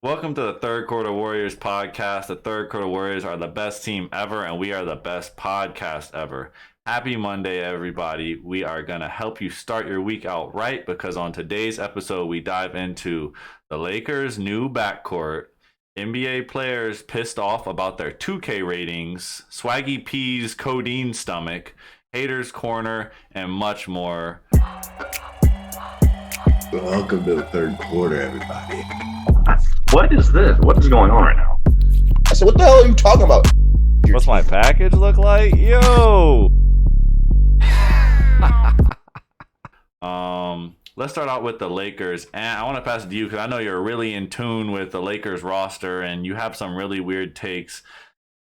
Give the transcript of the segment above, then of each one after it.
Welcome to the Third Quarter Warriors podcast. The Third Quarter Warriors are the best team ever, and we are the best podcast ever. Happy Monday, everybody. We are going to help you start your week out right because on today's episode, we dive into the Lakers' new backcourt, NBA players pissed off about their 2K ratings, Swaggy P's Codeine stomach, haters' corner, and much more. Welcome to the third quarter, everybody. What is this? What is going on right now? I said, what the hell are you talking about? What's my package look like? Yo! Let's start out with the Lakers. And I want to pass it to you because I know you're really in tune with the Lakers roster and you have some really weird takes,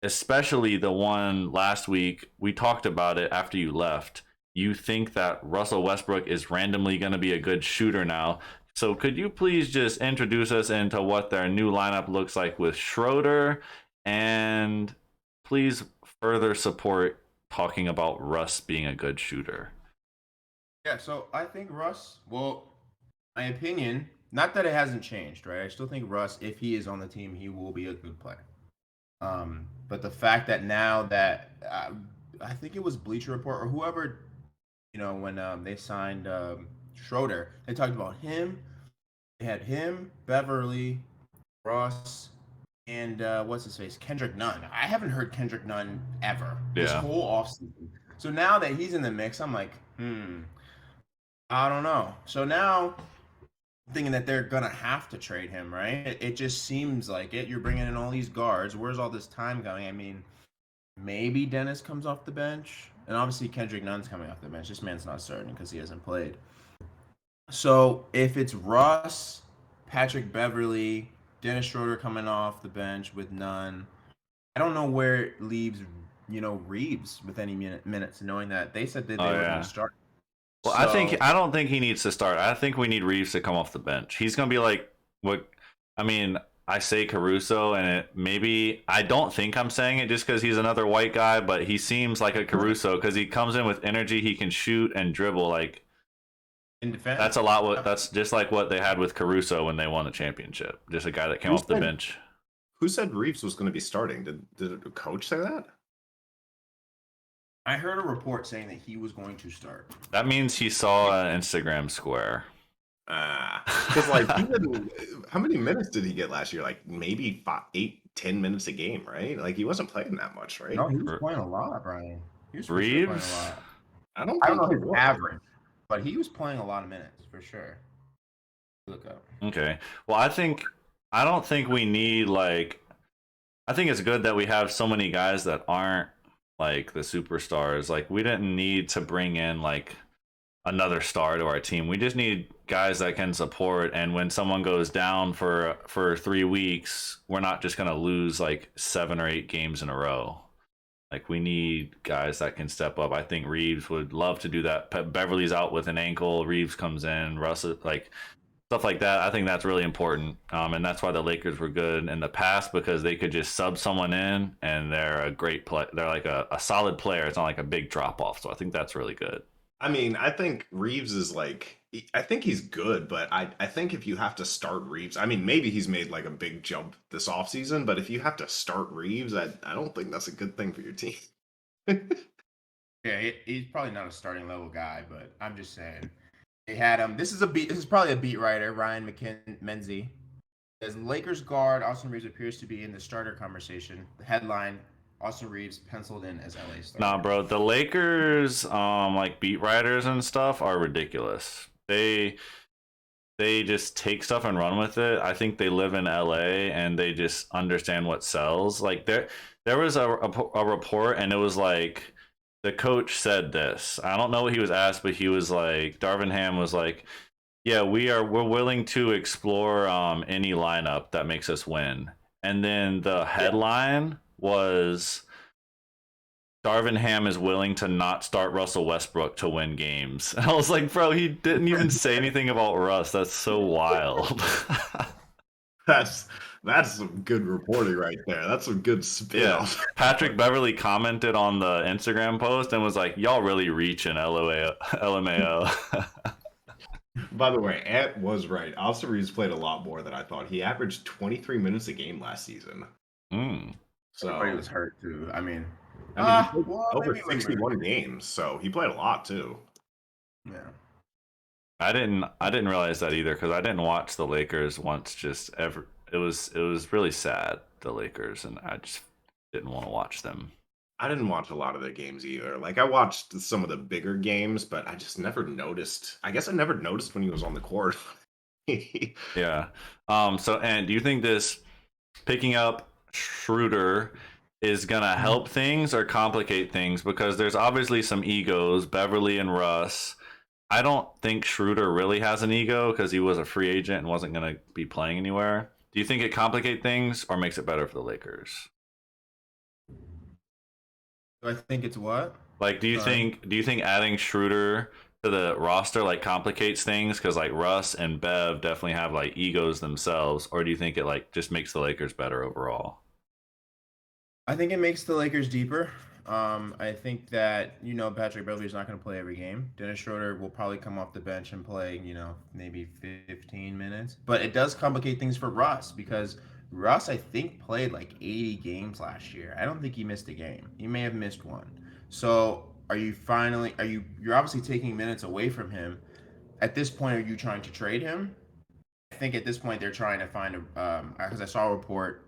especially the one last week. We talked about it after you left. You think that Russell Westbrook is randomly going to be a good shooter now. So could you please just introduce us into what their new lineup looks like with Schroeder, and please further support talking about Russ being a good shooter? Yeah, so I think Russ, well, my opinion, not that it hasn't changed, right? I still think Russ, if he is on the team, he will be a good player. But the fact that now that, I think it was Bleacher Report or whoever, when they signed Schroeder, they talked about him. They had him, Beverly, Russ, and what's his face? Kendrick Nunn. I haven't heard Kendrick Nunn ever this whole offseason. So now that he's in the mix, I'm like, I don't know. So now I'm thinking that they're going to have to trade him, right? It just seems like it. You're bringing in all these guards. Where's all this time going? I mean, maybe Dennis comes off the bench. And obviously Kendrick Nunn's coming off the bench. This man's not starting because he hasn't played. So if it's Russ, Patrick Beverly, Dennis Schroeder coming off the bench with Nunn, I don't know where it leaves, Reeves with any minutes, knowing that they said that they were going to start. Well, I don't think he needs to start. I think we need Reeves to come off the bench. He's going to be like I say Caruso, and I don't think I'm saying it just because he's another white guy, but he seems like a Caruso because he comes in with energy. He can shoot and dribble like in defense. That's just like what they had with Caruso when they won the championship. Just a guy that came off the bench. Who said Reeves was going to be starting? Did a coach say that? I heard a report saying that he was going to start. That means he saw an Instagram square. Because how many minutes did he get last year? Like maybe 8-10 minutes a game, right? Like he wasn't playing that much, right? No, he was playing a lot, Brian. He was Reeves? playing a lot. I don't know his average, but he was playing a lot of minutes for sure. Look up. Okay. Well, I don't think we need I think it's good that we have so many guys that aren't like the superstars. Like we didn't need to bring in like another star to our team. We just need guys that can support, and when someone goes down for 3 weeks, we're not just going to lose like 7 or 8 games in a row. Like we need guys that can step up. I think Reeves would love to do that. Beverly's out with an ankle, Reeves comes in, Russell, like stuff like that. I think that's really important, and that's why the Lakers were good in the past, because they could just sub someone in and they're a great play. They're like a solid player. It's not like a big drop off. So I think that's really good. I mean, I think Reeves is I think he's good, but I think if you have to start Reeves, I mean, maybe he's made like a big jump this offseason, but if you have to start Reeves, I don't think that's a good thing for your team. Yeah, he's probably not a starting level guy, but I'm just saying. They had him. This is probably a beat writer, Ryan Menzie. As Lakers guard, Austin Reeves appears to be in the starter conversation. The headline: Austin Reeves penciled in as LA starter. Nah, bro, the Lakers, like beat writers and stuff are ridiculous. They just take stuff and run with it. I think they live in LA and they just understand what sells. Like there was a report, and it was like the coach said this. I don't know what he was asked, but he was like, Darvin Ham was like, yeah, we're willing to explore any lineup that makes us win. And then the headline was Darvin Ham is willing to not start Russell Westbrook to win games. And I was like, bro, he didn't even say anything about Russ. That's so wild. That's some good reporting right there. That's some good spin. Yeah. Patrick Beverly commented on the Instagram post and was like, y'all really reaching LMAO. By the way, Ant was right. Austin Reeves played a lot more than I thought. He averaged 23 minutes a game last season. Mm. Everybody So, was hurt too. I mean, he played Well, over maybe when we're 61 games, so he played a lot too. yeah. I didn't realize that either because I didn't watch the Lakers once. Just ever, it was really sad, the Lakers, and I just didn't want to watch them. I didn't watch a lot of the games either. Like, I watched some of the bigger games, but I just never noticed. I guess I never noticed when he was on the court. Yeah. So, and do you think this picking up Schroeder is gonna help things or complicate things? Because there's obviously some egos, Beverly and Russ. I don't think Schroeder really has an ego because he was a free agent and wasn't gonna be playing anywhere. Do you think it complicates things or makes it better for the Lakers? Do I think it's what? Like, Sorry. do you think adding Schroeder to the roster like complicates things because like Russ and Bev definitely have like egos themselves, or do you think it like just makes the Lakers better overall? I think it makes the Lakers deeper. I think that Patrick Beverly's not going to play every game. Dennis Schroeder will probably come off the bench and play maybe 15 minutes. But it does complicate things for Russ because Russ I think played like 80 games last year. I don't think he missed a game. He may have missed one. So you're obviously taking minutes away from him. At this point, are you trying to trade him? I think at this point they're trying to find a because I saw a report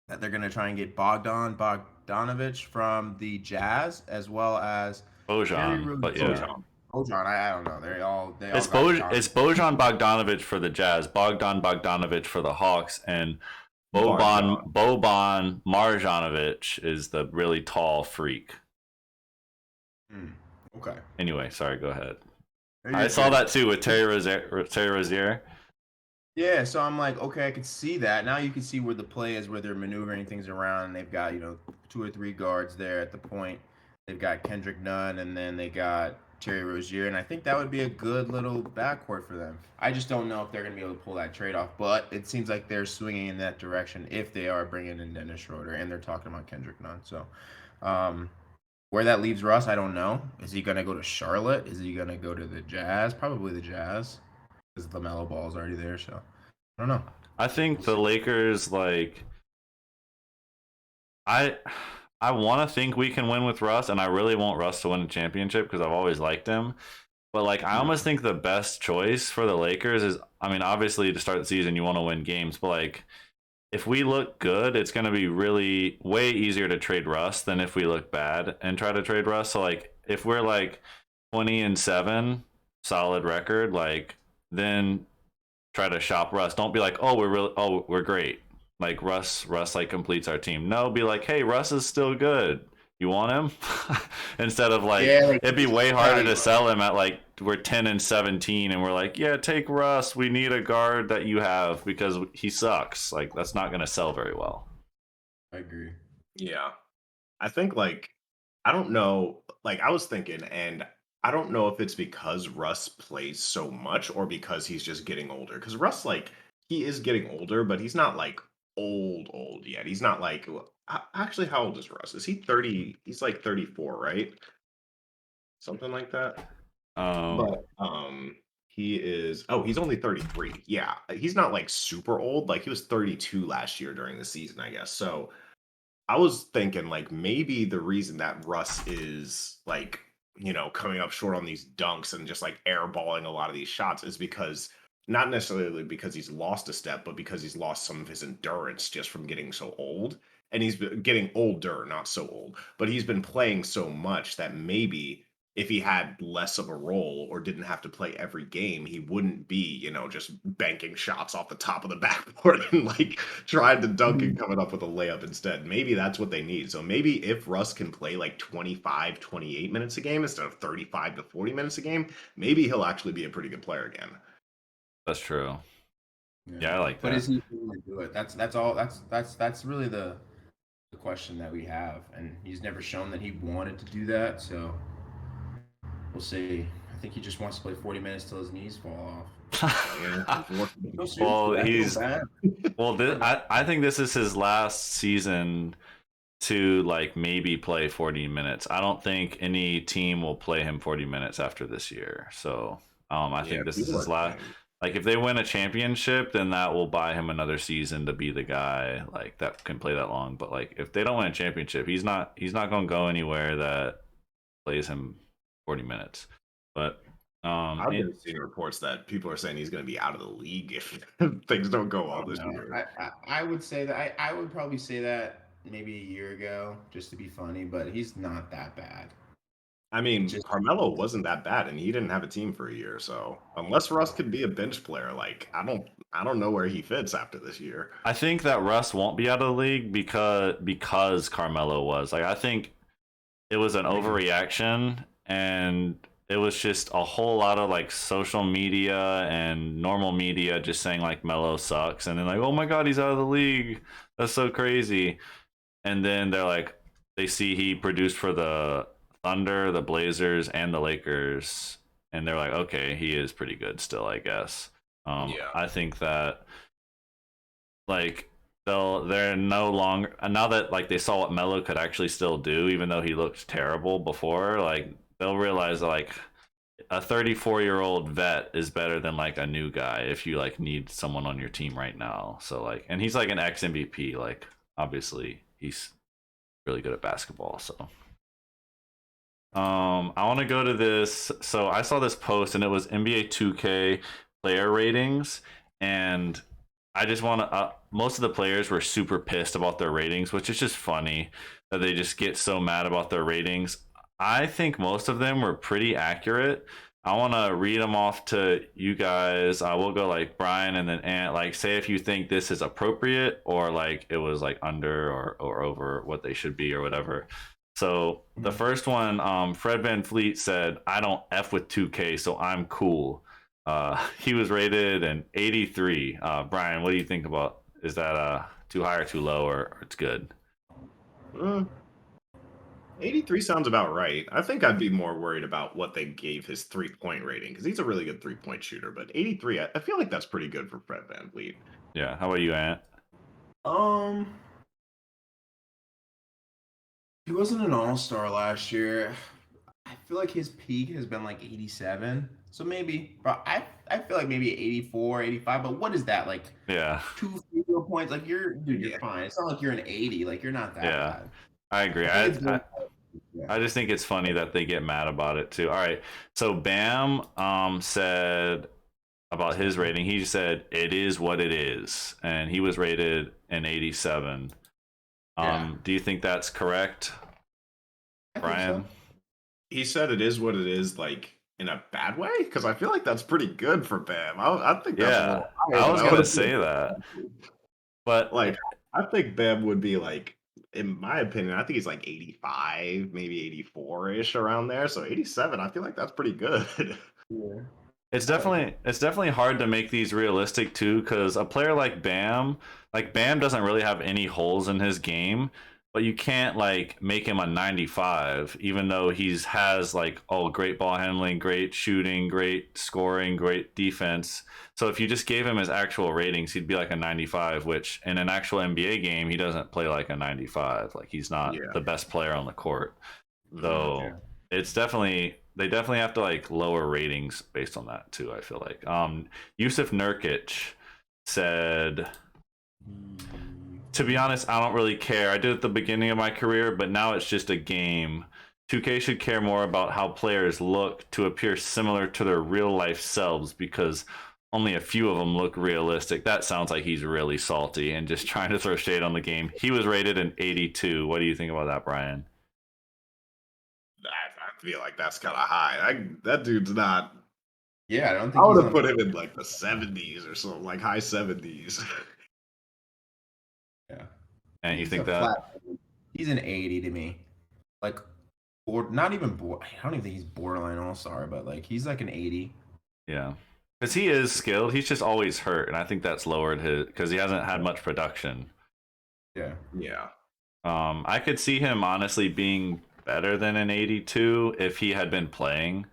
that they're going to try and get Bogdanovich from the Jazz as well as Terry Bojan, but yeah. Rozier. Bojan, I don't know. They all It's got John. it's Bojan Bogdanovic for the Jazz, Bogdan Bogdanovic for the Hawks, and Bogdan. Boban Marjanovic is the really tall freak. Hmm. Okay. Anyway, sorry, go ahead. You're I saw good. that too with Terry Rozier. Yeah, so I'm like, okay, I could see that. Now you can see where the play is, where they're maneuvering things around. And they've got, two or three guards there at the point. They've got Kendrick Nunn, and then they got Terry Rozier. And I think that would be a good little backcourt for them. I just don't know if they're going to be able to pull that trade off. But it seems like they're swinging in that direction if they are bringing in Dennis Schroeder. And they're talking about Kendrick Nunn. So where that leaves Russ, I don't know. Is he going to go to Charlotte? Is he going to go to the Jazz? Probably the Jazz because LaMelo Ball's already there. So I don't know. I think We'll the see. Lakers like I I want to think we can win with Russ, and I really want Russ to win a championship because I've always liked him. But like, I Yeah. almost think the best choice for the Lakers is, I mean, obviously to start the season you want to win games, but like, if we look good, it's going to be really way easier to trade Russ than if we look bad and try to trade Russ. So like, if we're like 20-7, solid record, like then try to shop Russ. Don't be like, we're great. Like Russ like completes our team. No, be like, hey, Russ is still good. You want him? Instead of like, Yeah, like it'd be way harder value. to sell him at like we're 10-17 and we're like, yeah, take Russ. We need a guard that you have because he sucks. Like that's not gonna sell very well. I agree. Yeah. I think like I don't know, like I was thinking, and I don't know if it's because Russ plays so much or because he's just getting older. Because Russ, like, he is getting older, but he's not like old yet. He's not like actually, how old is Russ? Is he 30? He's like 34, right? Something like that. Um, But he is he's only 33. Yeah. He's not like super old. Like he was 32 last year during the season, I guess. So I was thinking like maybe the reason that Russ is like, coming up short on these dunks and just like airballing a lot of these shots is because not necessarily because he's lost a step, but because he's lost some of his endurance just from getting so old. And he's been getting older, not so old, but he's been playing so much that maybe if he had less of a role or didn't have to play every game, he wouldn't be, just banking shots off the top of the backboard and like trying to dunk and coming up with a layup instead. Maybe that's what they need. So maybe if Russ can play like 25, 28 minutes a game instead of 35 to 40 minutes a game, maybe he'll actually be a pretty good player again. that's true. Yeah. Yeah, I like But that. is he able to do it? That's all. That's really the question that we have, and he's never shown that he wanted to do that. So we'll see. I think he just wants to play 40 minutes till his knees fall Yeah, off. unfortunately. No, Well, seriously, I feel he's bad. I think this is his last season to like maybe play 40 minutes. I don't think any team will play him 40 minutes after this year. So I think this is people his are last. saying- Like, if they win a championship, then that will buy him another season to be the guy like that can play that long. But like, if they don't win a championship, he's not going to go anywhere that plays him 40 minutes. But I've been seeing reports that people are saying he's going to be out of the league if things don't go well this year. I would say that I would probably say that maybe a year ago just to be funny, but he's not that bad. I mean, Just- Carmelo wasn't that bad, and he didn't have a team for a year. So unless Russ could be a bench player, like I don't know where he fits after this year. I think that Russ won't be out of the league because Carmelo was. Like, I think it was an overreaction, and it was just a whole lot of like social media and normal media just saying like Melo sucks, and then like, oh my god, he's out of the league. That's so crazy. And then they're like, they see he produced for the Thunder, the Blazers, and the Lakers, and they're like, okay, he is pretty good still, I guess. Yeah. I think that like they're no longer, now that like they saw what Melo could actually still do, even though he looked terrible before, like they'll realize that like a 34-year-old vet is better than like a new guy if you like need someone on your team right now. So like, and he's like an ex MVP, like obviously he's really good at basketball. So I want to go to this. So I saw this post and it was NBA 2K player ratings, and I just want to. Most of the players were super pissed about their ratings, which is just funny that they just get so mad about their ratings. I think most of them were pretty accurate. I want to read them off to you guys. I will go like Brian and then Ant. Like, say if you think this is appropriate or like it was like under or over what they should be or whatever. So the first one, Fred Van Fleet said, "I don't F with 2K, so I'm cool." He was rated an 83. Brian, what do you think about? Is that too high or too low, or it's good? 83 sounds about right. I think I'd be more worried about what they gave his 3-point rating because he's a really good 3-point shooter. But 83, I feel like that's pretty good for Fred Van Vliet. Yeah. How about you, Ant? He wasn't an all-star last year. I feel like his peak has been like 87. So maybe, but I feel like maybe 84, 85. But what is that like? Yeah. 2 free throw points? Like you're fine. It's not like you're an 80. Like you're not that bad. I agree. I just think it's funny that they get mad about it too. All right. So Bam said about his rating, he said it is what it is, and he was rated an 87. Do you think that's correct, Brian? So. He said it is what it is, like in a bad way, because I feel like that's pretty good for Bam. I think that's I was gonna say that, but like I think Bam would be like, in my opinion, I think he's like 85, maybe 84-ish around there. So 87, I feel like that's pretty good. Yeah. It's definitely hard to make these realistic too, because a player like Bam doesn't really have any holes in his game, but you can't like make him a 95, even though has like great ball handling, great shooting, great scoring, great defense. So if you just gave him his actual ratings, he'd be like a 95, which in an actual NBA game, he doesn't play like a 95. Like he's not the best player on the court. Though it's definitely, they definitely have to like lower ratings based on that too, I feel like. Yusuf Nurkic said, to be honest, I don't really care. I did it at the beginning of my career, but now it's just a game. 2K should care more about how players look to appear similar to their real life selves, because only a few of them look realistic. That sounds like he's really salty and just trying to throw shade on the game. He was rated an 82. What do you think about that, Brian? I feel like that's kind of high. That dude's not. Yeah, I don't think I would have put him in like the 70s or something, like high 70s. Yeah. And you think that? He's an 80 to me. Like, or not even I don't even think he's borderline all-star, but like he's like an 80. Yeah. Because he is skilled. He's just always hurt, and I think that's lowered his, because he hasn't had much production. Yeah. Yeah. I could see him honestly being better than an 82 if he had been playing,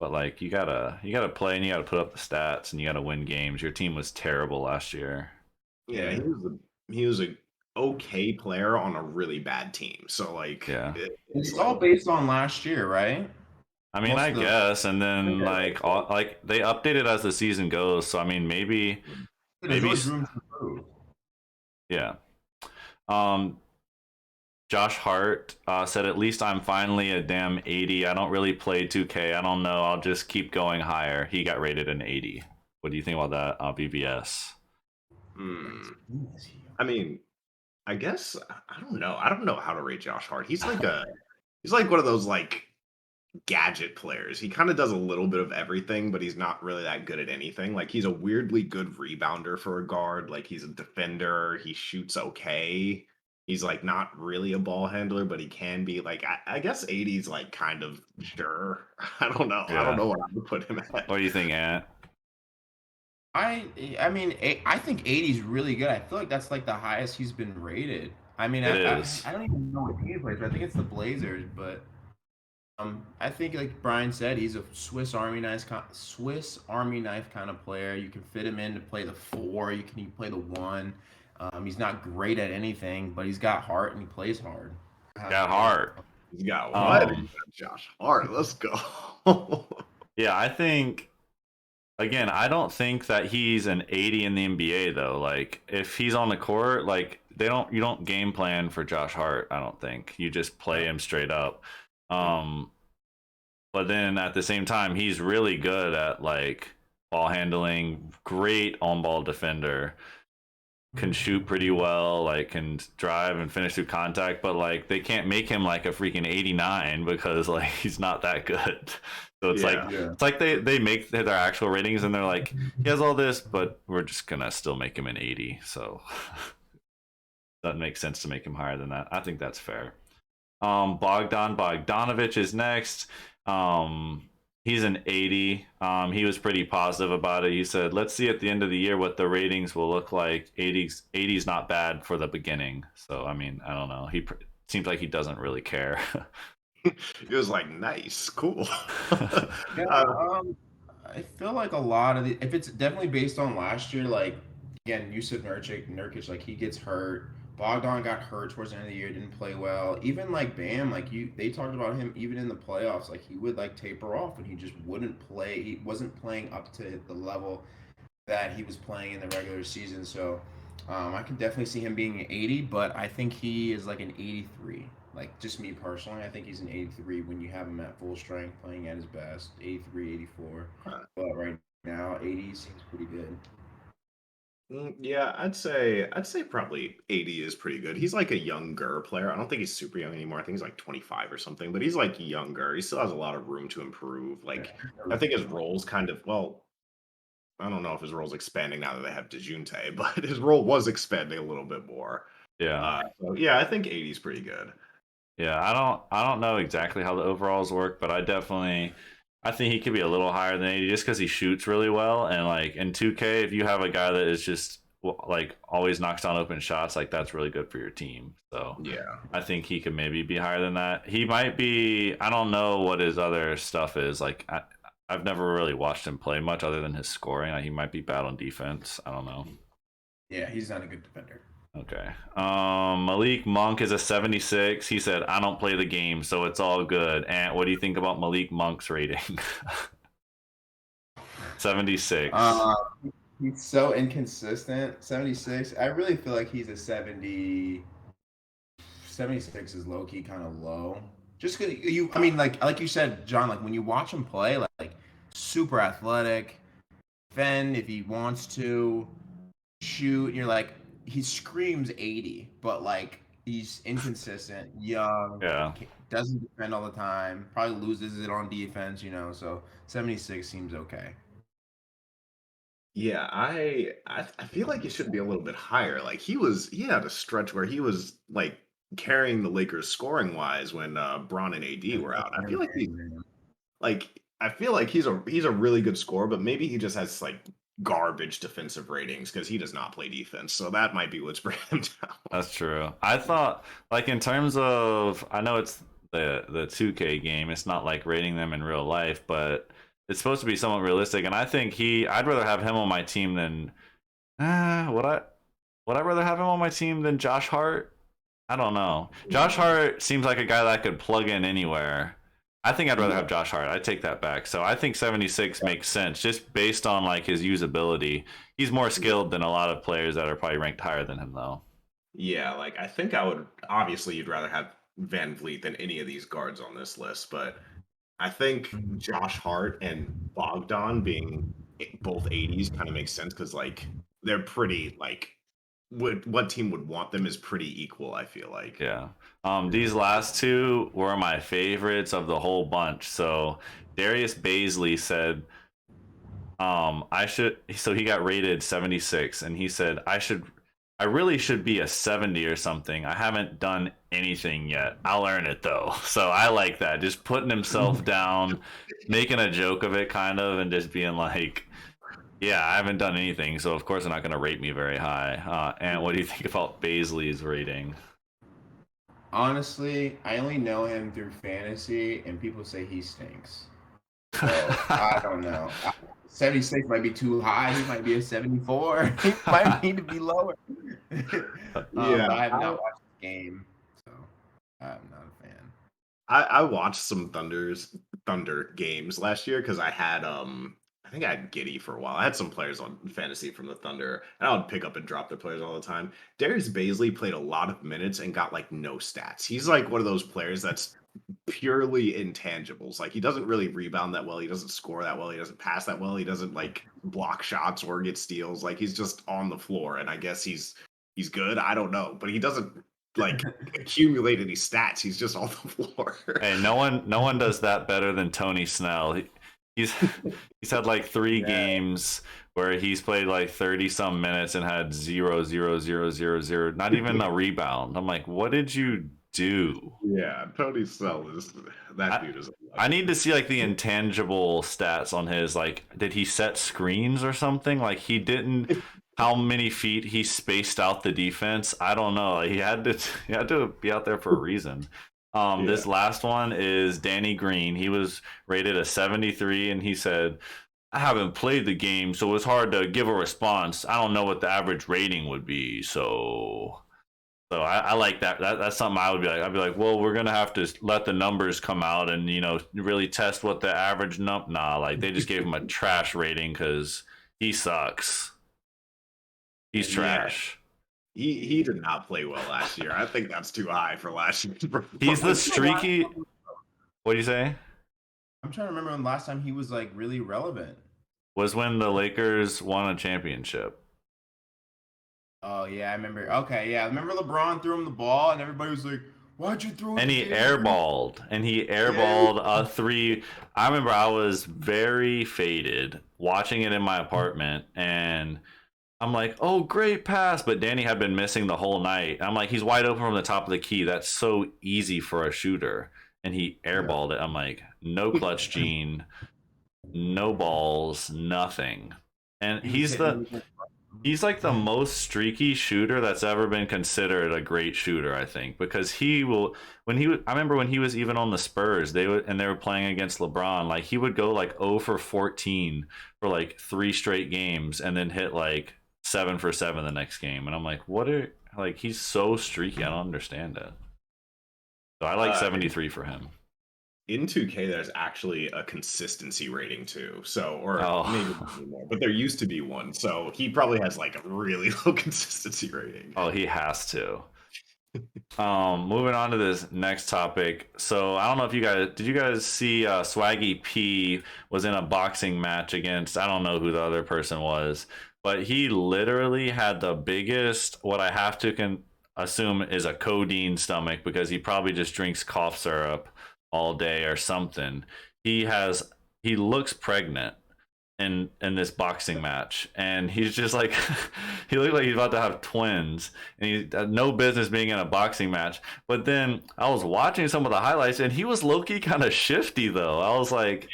but like you gotta play and you gotta put up the stats and you gotta win games. Your team was terrible last year. Yeah, he was a okay player on a really bad team. So like, yeah, it's all based on last year, right? I mean, I guess, and then like they update it as the season goes. So I mean, maybe There's always room to improve. Yeah. Josh Hart said, "At least I'm finally a damn 80. I don't really play 2K. I don't know. I'll just keep going higher." He got rated an 80. What do you think about that, BBS? I mean, I guess I don't know. I don't know how to rate Josh Hart. He's like one of those like gadget players. He kind of does a little bit of everything, but he's not really that good at anything. Like he's a weirdly good rebounder for a guard. Like he's a defender. He shoots okay. He's like not really a ball handler, but he can be. Like I guess 80's like kind of sure. I don't know. Yeah. I don't know what I would put him at. What do you think, Ant? I mean, I think 80 is really good. I feel like that's like the highest he's been rated. I mean, I don't even know what team he plays, but I think it's the Blazers. But I think like Brian said, he's a Swiss Army knife kind of player. You can fit him in to play the 4. You can play the 1. He's not great at anything, but he's got heart and he plays hard. Got heart. He's got what? Josh Hart. Let's go. Yeah, I think. Again, I don't think that he's an 80 in the NBA though. Like if he's on the court, like you don't game plan for Josh Hart, I don't think. You just play him straight up. But then at the same time, he's really good at like ball handling, great on-ball defender, can shoot pretty well, like can drive and finish through contact, but like they can't make him like a freaking 89 because like he's not that good. So it's it's like they make their actual ratings and they're like, he has all this, but we're just gonna still make him an 80. So doesn't make sense to make him higher than that. I think that's fair. Bogdanovich is next. He's an 80. He was pretty positive about it. He said, "Let's see at the end of the year what the ratings will look like. 80's not bad for the beginning." So I mean, I don't know. He seems like he doesn't really care. He was like, nice, cool. I feel like a lot of if it's definitely based on last year, like again, Yusuf Nurkic, like he gets hurt. Bogdan got hurt towards the end of the year, didn't play well. Even like Bam, like they talked about him even in the playoffs, like he would like taper off and he just wouldn't play. He wasn't playing up to the level that he was playing in the regular season. So I can definitely see him being an 80, but I think he is like an 83. Like just me personally, I think he's an 83 when you have him at full strength, playing at his best, 83, 84. But right now, 80 seems pretty good. Yeah, I'd say probably 80 is pretty good. He's like a younger player. I don't think he's super young anymore. I think he's like 25 or something, but he's like younger. He still has a lot of room to improve. Like I think his role's kind of I don't know if his role's expanding now that they have DeJounte, but his role was expanding a little bit more. Yeah. So yeah, I think 80 is pretty good. Yeah, I don't know exactly how the overalls work, but I think he could be a little higher than 80 just because he shoots really well. And like in 2K, if you have a guy that is just like always knocks down open shots, like that's really good for your team. So yeah, I think he could maybe be higher than that. He might be. I don't know what his other stuff is. Like I've never really watched him play much other than his scoring. Like, he might be bad on defense. I don't know. Yeah, he's not a good defender. Okay. Malik Monk is a 76. He said, "I don't play the game, so it's all good." And what do you think about Malik Monk's rating? 76. He's so inconsistent. 76. I really feel like he's a 70. 76 is low key kind of low. Just cause I mean, like you said, John, like when you watch him play, like super athletic, defend if he wants to, shoot, and you're like, he screams 80, but like he's inconsistent, young, doesn't defend all the time, probably loses it on defense, so 76 seems okay. Yeah, I feel like it should be a little bit higher. Like he had a stretch where he was like carrying the Lakers scoring wise when Bron and AD were out. I feel like he's a really good scorer, but maybe he just has like garbage defensive ratings because he does not play defense. So that might be what's bringing him down. That's true. I thought, like, in terms of, I know it's the 2K game, it's not like rating them in real life, but it's supposed to be somewhat realistic. And I think I'd rather have him on my team than would I rather have him on my team than Josh Hart? I don't know. Josh Hart seems like a guy that could plug in anywhere. I think I'd rather have Josh Hart. I take that back. So I think 76 makes sense just based on like his usability. He's more skilled than a lot of players that are probably ranked higher than him, though. Yeah, like I think I would obviously you'd rather have Van Vliet than any of these guards on this list, but I think Josh Hart and Bogdan being both 80s kind of makes sense because like they're pretty like what team would want them is pretty equal, I feel like. Yeah. These last two were my favorites of the whole bunch. So Darius Baisley said, I should. So he got rated 76, and he said I really should be a 70 or something. I haven't done anything yet. I'll earn it though. So I like that. Just putting himself down, making a joke of it, kind of, and just being like, yeah, I haven't done anything, so of course they're not going to rate me very high. And what do you think about Baisley's rating? Honestly, I only know him through fantasy, and people say he stinks. So I don't know. 76 might be too high. He might be a 74. He might need to be lower. But I have not watched the game, so I'm not a fan. I watched some Thunder games last year because I had I think I had Giddy for a while. I had some players on fantasy from the Thunder, and I would pick up and drop their players all the time. Darius Baisley played a lot of minutes and got like no stats. He's like one of those players that's purely intangibles. Like he doesn't really rebound that well. He doesn't score that well. He doesn't pass that well. He doesn't like block shots or get steals. Like he's just on the floor, and I guess he's good. I don't know, but he doesn't like accumulate any stats. He's just on the floor. Hey, no one does that better than Tony Snell. He's had like 3 games where he's played like 30 some minutes and had 0, 0, 0, 0, 0, not even a rebound. I'm like, what did you do? Yeah, Tony Snell is that dude is. I need to see like the intangible stats on his, like, did he set screens or something? Like he didn't. How many feet he spaced out the defense? I don't know. He had to be out there for a reason. This last one is Danny Green. He was rated a 73, and he said, I haven't played the game, so it's hard to give a response. I don't know what the average rating would be. So I like that. That's something I would be like. I'd be like, well, we're gonna have to let the numbers come out and really test what the average Nah, like they just gave him a trash rating because he sucks. He's trash. He did not play well last year. I think that's too high for last year. He's the streaky. What do you say? I'm trying to remember when last time he was like really relevant. Was when the Lakers won a championship. Oh yeah, I remember. Okay, yeah, I remember LeBron threw him the ball, and everybody was like, "Why'd you throw it?" And he airballed, a 3. I remember I was very faded watching it in my apartment, and I'm like, oh, great pass. But Danny had been missing the whole night. I'm like, he's wide open from the top of the key. That's so easy for a shooter. And he airballed it. I'm like, no clutch gene, no balls, nothing. And he's like the most streaky shooter that's ever been considered a great shooter, I think, because I remember when he was even on the Spurs, they were playing against LeBron, like he would go like 0 for 14 for like 3 straight games and then hit like 7 for 7 the next game. And I'm like, he's so streaky. I don't understand it. So I like 73 for him. In 2K, there's actually a consistency rating too. So, or maybe more, but there used to be one. So he probably has like a really low consistency rating. Oh, he has to. Moving on to this next topic. So I don't know if did you guys see Swaggy P was in a boxing match against, I don't know who the other person was, but he literally had the biggest, what I have to assume is a codeine stomach, because he probably just drinks cough syrup all day or something. He looks pregnant in this boxing match, and he's just like he looked like he's about to have twins, and he had no business being in a boxing match. But then I was watching some of the highlights, and he was low-key kind of shifty though. I was like,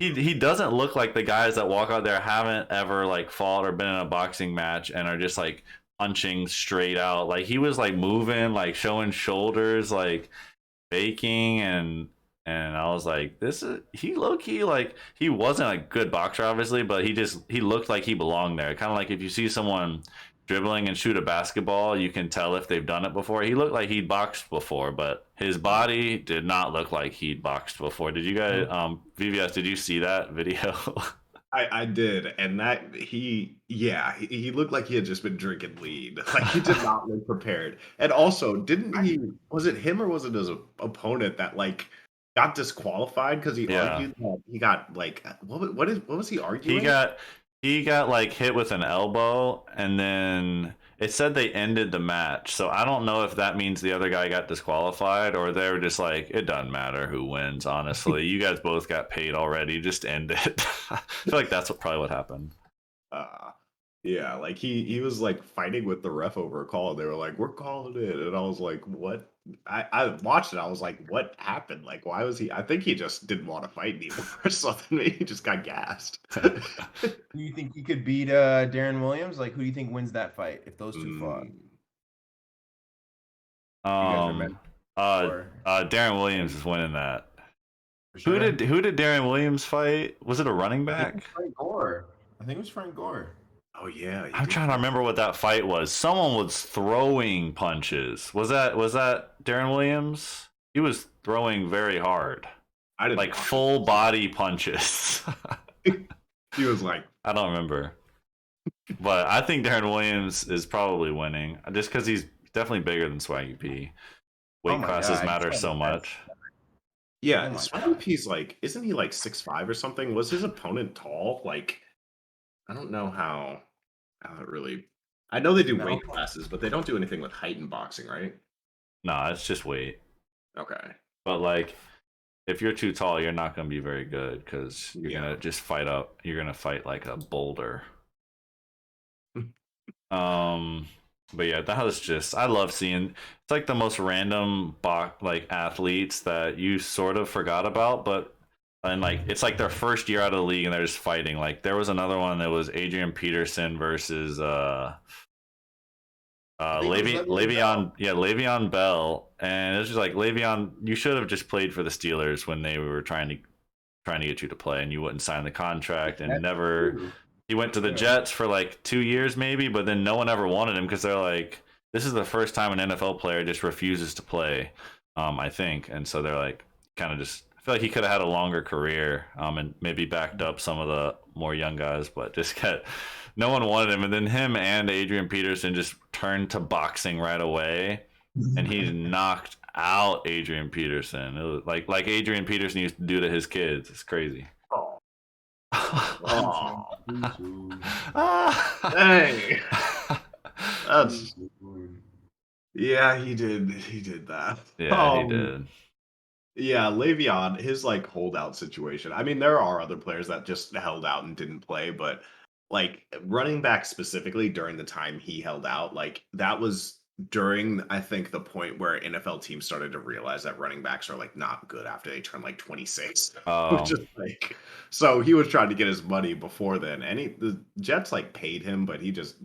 he doesn't look like the guys that walk out there haven't ever like fought or been in a boxing match and are just like punching straight out. Like he was like moving, like showing shoulders, like faking, and I was like, he low-key, like, he wasn't a good boxer obviously, but he looked like he belonged there. Kind of like if you see someone dribbling and shoot a basketball, you can tell if they've done it before. He looked like he'd boxed before, but his body did not look like he'd boxed before. Did you guys, VVS, did you see that video? I did, and that he looked like he had just been drinking lead. Like he did not look prepared. And also, didn't he? Was it him or was it his opponent that like got disqualified because he argued that he got like what was he arguing? He got like hit with an elbow, and then it said they ended the match. So I don't know if that means the other guy got disqualified or they were just like, it doesn't matter who wins, honestly. You guys both got paid already. Just end it. I feel like that's probably what happened. Yeah, like he was like fighting with the ref over a call. They were like, "We're calling it," and I was like, "What?" I watched it. I was like, "What happened? Like, why was he?" I think he just didn't want to fight anymore or something. Maybe he just got gassed. Do you think he could beat Darren Williams? Like, who do you think wins that fight if those two fought? Darren Williams is winning that. Sure? Who did Darren Williams fight? Was it a running back? Frank Gore. I think it was Frank Gore. Oh yeah, I'm trying to remember what that fight was. Someone was throwing punches. Was that Darren Williams? He was throwing very hard. I didn't like full body punches. He was like, I don't remember. But I think Darren Williams is probably winning just because he's definitely bigger than Swaggy P. Weight classes matter so much. Yeah, Swaggy P's like, isn't he like 6'5" or something? Was his opponent tall? Like, I don't know how it really. I know they do weight classes, but they don't do anything with height in boxing, right? No, it's just weight. Okay. But like, if you're too tall, you're not going to be very good because you're gonna just fight up. You're gonna fight like a boulder. But yeah, that was just. I love seeing. It's like the most random like athletes that you sort of forgot about, but. And like it's like their first year out of the league, and they're just fighting. Like there was another one that was Adrian Peterson versus Le'Veon Bell, and it was just like Le'Veon. You should have just played for the Steelers when they were trying to get you to play, and you wouldn't sign the contract. And never, he went to the Jets for like 2 years maybe, but then no one ever wanted him because they're like, this is the first time an NFL player just refuses to play. I think, and so they're like, kind of just. I feel like he could have had a longer career and maybe backed up some of the more young guys, but just no one wanted him. And then him and Adrian Peterson just turned to boxing right away, and he knocked out Adrian Peterson. It was like Adrian Peterson used to do to his kids. It's crazy. Oh. Dang. That's. Yeah, he did. He did that. Yeah, he did. Yeah, Le'Veon, his like holdout situation. I mean, there are other players that just held out and didn't play, but like running back specifically during the time he held out, like that was during I think the point where NFL teams started to realize that running backs are like not good after they turn like 26. Which is like so he was trying to get his money before then. And the Jets like paid him, but he just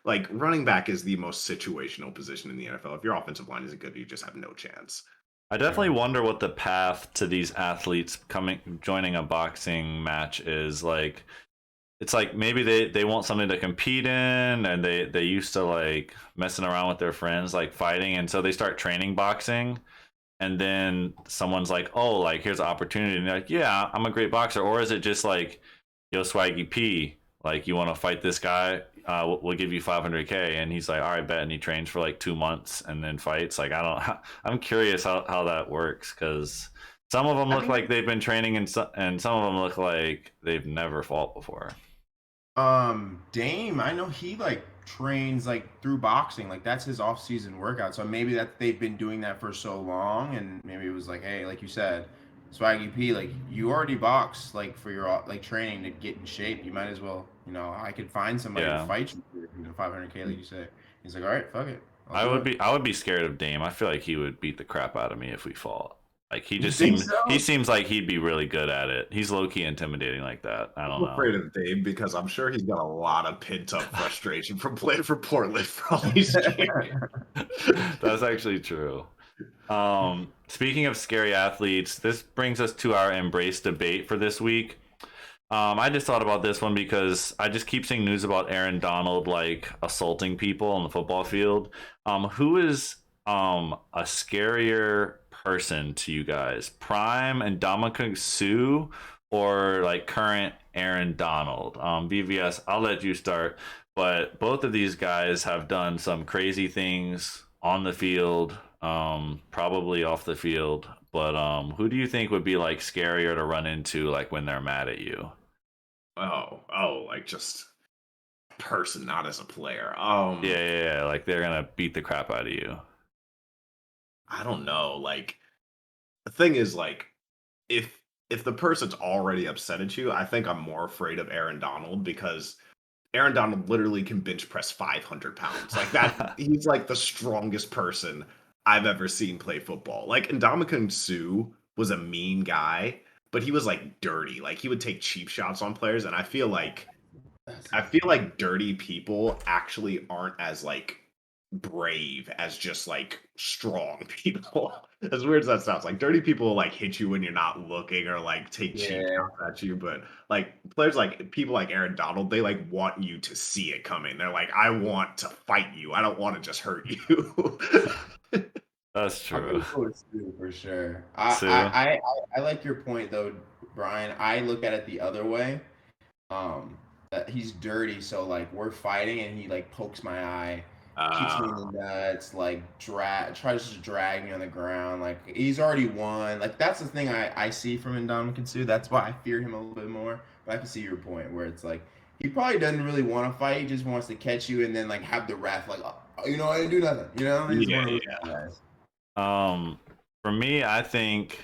like running back is the most situational position in the NFL. If your offensive line isn't good, you just have no chance. I definitely wonder what the path to these athletes joining a boxing match is like. It's like maybe they want something to compete in, and they used to like messing around with their friends, like fighting, and so they start training boxing, and then someone's like, oh, like here's an opportunity, and they're like, yeah, I'm a great boxer. Or is it just like, yo, Swaggy P, like you want to fight this guy? We'll give you $500K, and he's like, all right, bet, and he trains for like 2 months and then fights. Like I'm curious how that works, because some of them look like they've been training, and some of them look like they've never fought before. Dame, I know he like trains like through boxing, like that's his off-season workout. So maybe that they've been doing that for so long, and maybe it was like, hey, like you said, Swaggy P, like you already box like for your like training to get in shape. You might as well, I could find somebody to fight you for $500K, like you say. He's like, all right, fuck it. I would be scared of Dame. I feel like he would beat the crap out of me if we fought. Like he seems like he'd be really good at it. He's low key intimidating like that. I don't know. I'm afraid of Dave because I'm sure he's got a lot of pent up frustration from playing for Portland for all these years. That's actually true. Speaking of scary athletes, this brings us to our embrace debate for this week. I just thought about this one because I just keep seeing news about Aaron Donald like assaulting people on the football field. Who is a scarier person to you guys? Prime and Ndamukong Suh or like current Aaron Donald? BVS, I'll let you start. But both of these guys have done some crazy things on the field, probably off the field. But who do you think would be like scarier to run into like when they're mad at you? Like just person, not as a player. Yeah. Like they're gonna beat the crap out of you. I don't know. Like the thing is, like if the person's already upset at you, I think I'm more afraid of Aaron Donald because Aaron Donald literally can bench press 500 pounds. Like that, he's like the strongest person I've ever seen play football. Like Ndamukong Suh was a mean guy, but he was like dirty. Like he would take cheap shots on players, and I feel like dirty people actually aren't as like brave as just like strong people. As weird as that sounds, like dirty people will, like hit you when you're not looking or like take cheap Yeah. shots at you. But like players like people like Aaron Donald, they like want you to see it coming. They're like, I want to fight you. I don't want to just hurt you. That's I'm true. gonna go with Sue for sure. Sue. I like your point though, Brian. I look at it the other way. That he's dirty, so like we're fighting and he like pokes my eye, kicks me in the nuts, like tries to drag me on the ground. Like he's already won. Like that's the thing I see from Ndamukong Suh. That's why I fear him a little bit more. But I can see your point where it's like he probably doesn't really want to fight. He just wants to catch you and then like have the ref like, oh, I didn't do nothing. He's one of those guys. For me, I think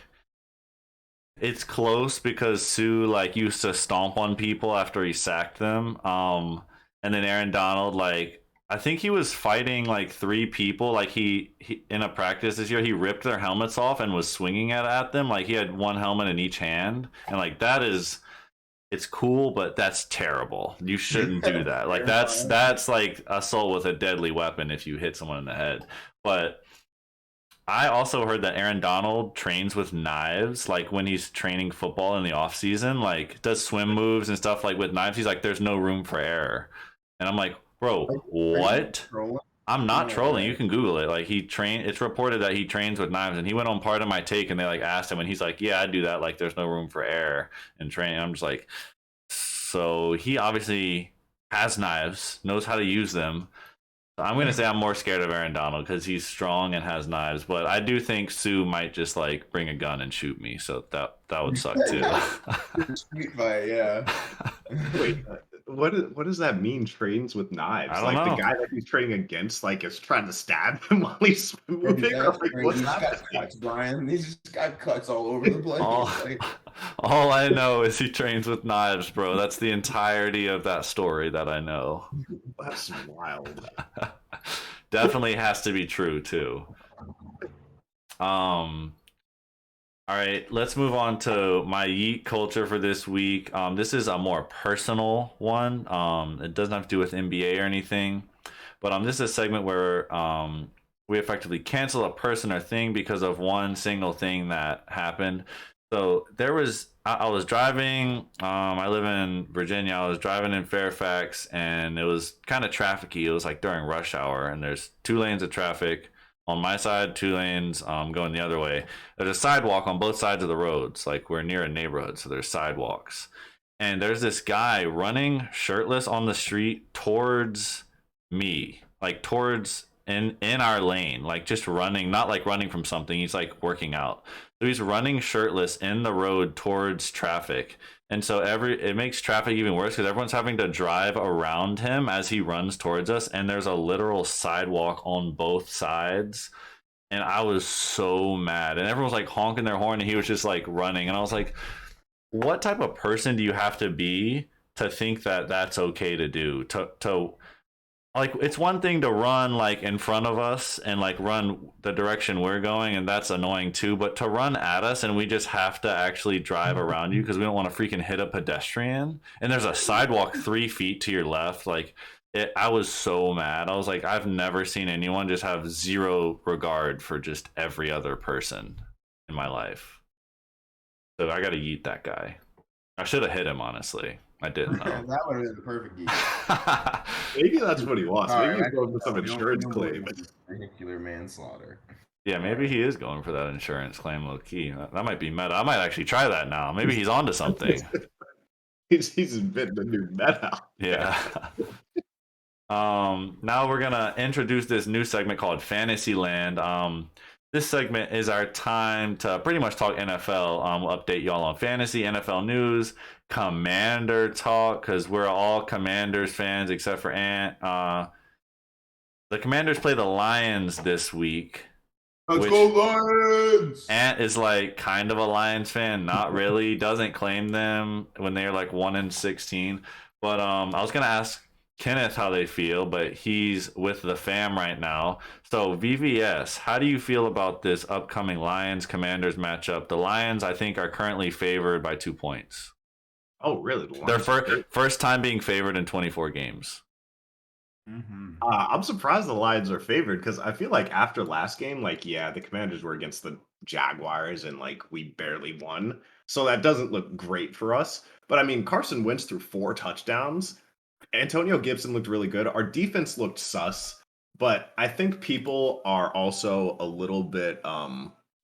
it's close because Sue like used to stomp on people after he sacked them. And then Aaron Donald, like I think he was fighting like three people. Like he in a practice this year, he ripped their helmets off and was swinging at them. Like he had one helmet in each hand, and like that is it's cool, but that's terrible. You shouldn't do that. Like that's like assault with a deadly weapon if you hit someone in the head. But I also heard that Aaron Donald trains with knives, like when he's training football in the off season, like does swim moves and stuff like with knives. He's like, there's no room for error, and I'm like, bro, what? I'm not trolling. You can Google it. Like it's reported that he trains with knives, and he went on Part of My Take, and they like asked him, and he's like, yeah, I do that. Like, there's no room for error in training. I'm just like, so he obviously has knives, knows how to use them. I'm gonna say I'm more scared of Aaron Donald because he's strong and has knives, but I do think Sue might just like bring a gun and shoot me, so that would suck too. Street fight, yeah. Wait, what does that mean? Trains with knives? I don't Like know. the guy that he's training against, like is trying to stab him while he's moving. Or, like, what's He's got happening? cuts, Brian. He's just got cuts all over the place. all, Like, all I know is he trains with knives, bro. That's the entirety of that story that I know. That's wild. Definitely has to be true too. All right, let's move on to my yeet culture for this week. This is a more personal one. It doesn't have to do with NBA or anything, but this is a segment where we effectively cancel a person or thing because of one single thing that happened. So I was driving. I live in Virginia. I was driving in Fairfax, and it was kind of trafficy. It was like during rush hour, and there's 2 lanes of traffic on my side, 2 lanes going the other way. There's a sidewalk on both sides of the roads. Like we're near a neighborhood, so there's sidewalks. And there's this guy running shirtless on the street towards me, like towards in our lane, like just running, not like running from something. He's like working out. So he's running shirtless in the road towards traffic. And so it makes traffic even worse because everyone's having to drive around him as he runs towards us, and there's a literal sidewalk on both sides. And I was so mad, and everyone was like honking their horn, and he was just like running, and I was like, what type of person do you have to be to think that that's okay to do? To like, it's one thing to run like in front of us and like run the direction we're going, and that's annoying too, but to run at us and we just have to actually drive around you because we don't want to freaking hit a pedestrian, and there's a sidewalk 3 feet to your left. Like I was so mad. I was like, I've never seen anyone just have zero regard for just every other person in my life. So I gotta yeet that guy. I should have hit him, honestly. I didn't though. That would have been the perfect game. Maybe that's what he wants. All Maybe right, he's going for some we don't insurance know claim. what is vehicular manslaughter. Yeah, maybe he is going for that insurance claim, low key. That might be meta. I might actually try that now. Maybe he's onto something. He's invented a new meta. Yeah. Now we're gonna introduce this new segment called Fantasyland. This segment is our time to pretty much talk NFL. We'll update y'all on fantasy, NFL news, Commander talk, because we're all Commanders fans except for Ant. The Commanders play the Lions this week. Let's go Lions! Ant is like kind of a Lions fan, not really. Doesn't claim them when they're like 1-16. But I was gonna ask Kenneth how they feel, but he's with the fam right now. So VVS, how do you feel about this upcoming Lions Commanders matchup? The Lions, I think, are currently favored by 2 points. Oh, really? Their first time being favored in 24 games. Mm-hmm. I'm surprised the Lions are favored because I feel like after last game, like, yeah, the Commanders were against the Jaguars and like we barely won. So that doesn't look great for us. But I mean, Carson Wentz threw 4 touchdowns. Antonio Gibson looked really good. Our defense looked sus, but I think people are also a little bit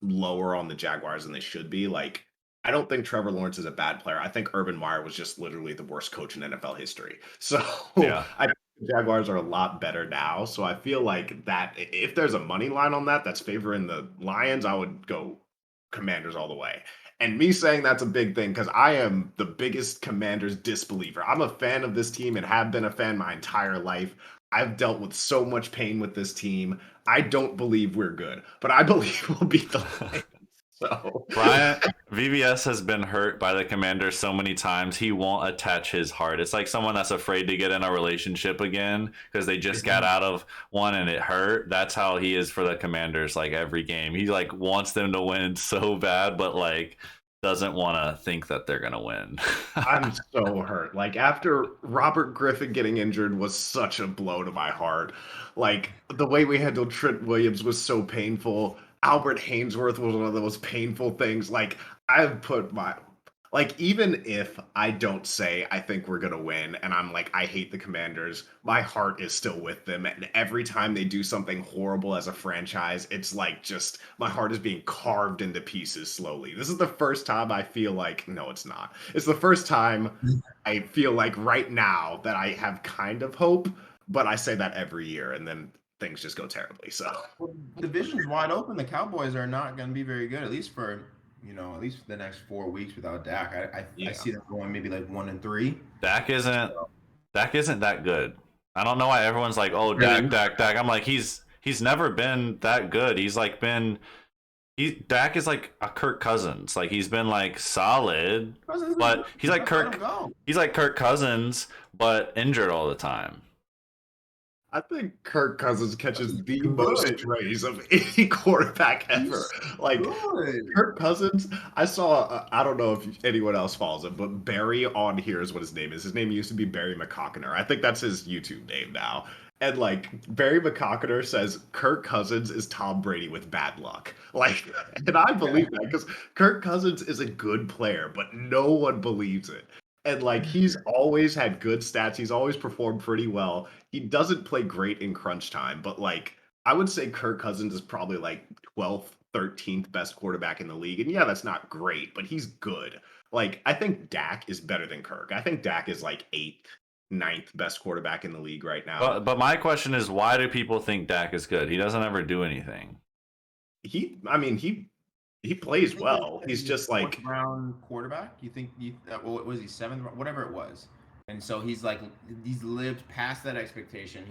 lower on the Jaguars than they should be. Like, I don't think Trevor Lawrence is a bad player. I think Urban Meyer was just literally the worst coach in NFL history. So Yeah. I think the Jaguars are a lot better now. So I feel like that if there's a money line on that that's favoring the Lions, I would go Commanders all the way. And me saying that's a big thing because I am the biggest Commanders disbeliever. I'm a fan of this team and have been a fan my entire life. I've dealt with so much pain with this team. I don't believe we're good, but I believe we'll beat the Lions. So Brian VVS has been hurt by the Commanders so many times he won't attach his heart. It's like someone that's afraid to get in a relationship again because they just got out of one and it hurt. That's how he is for the Commanders. Like every game, he like wants them to win so bad, but like doesn't want to think that they're gonna win. I'm so hurt. Like after Robert Griffin getting injured was such a blow to my heart. Like the way we handled Trent Williams was so painful. Albert Hainsworth was one of the most painful things. Like I've put my even if I don't say I think we're gonna win and I'm like I hate the Commanders, my heart is still with them. And every time they do something horrible as a franchise, it's like just my heart is being carved into pieces slowly. This is the first time I feel like no, it's not. It's the first time I feel like right now that I have kind of hope, but I say that every year and then things just go terribly. So the division's wide open. The Cowboys are not going to be very good, at least for the next 4 weeks without Dak. I see them going maybe like 1-3. Dak isn't that good. I don't know why everyone's like, oh, Dak. I'm like, he's never been that good. Dak is like a Kirk Cousins. Like he's been like solid, but he's like Kirk Cousins, but injured all the time. I think Kirk Cousins catches the most strays of any quarterback ever. Like Kirk Cousins, I saw. I don't know if anyone else follows him, but Barry on here is what his name is. His name used to be Barry McCockiner. I think that's his YouTube name now. And like Barry McCockiner says, Kirk Cousins is Tom Brady with bad luck. Like, and I believe that because Kirk Cousins is a good player, but no one believes it. And like he's always had good stats. He's always performed pretty well. He doesn't play great in crunch time, but like I would say Kirk Cousins is probably like 12th, 13th best quarterback in the league. And yeah, that's not great, but he's good. Like I think Dak is better than Kirk. I think Dak is like 8th, 9th best quarterback in the league right now. But my question is, why do people think Dak is good? He doesn't ever do anything. He plays well. He's just like round quarterback. You think what was he 7th, whatever it was, and so he's lived past that expectation.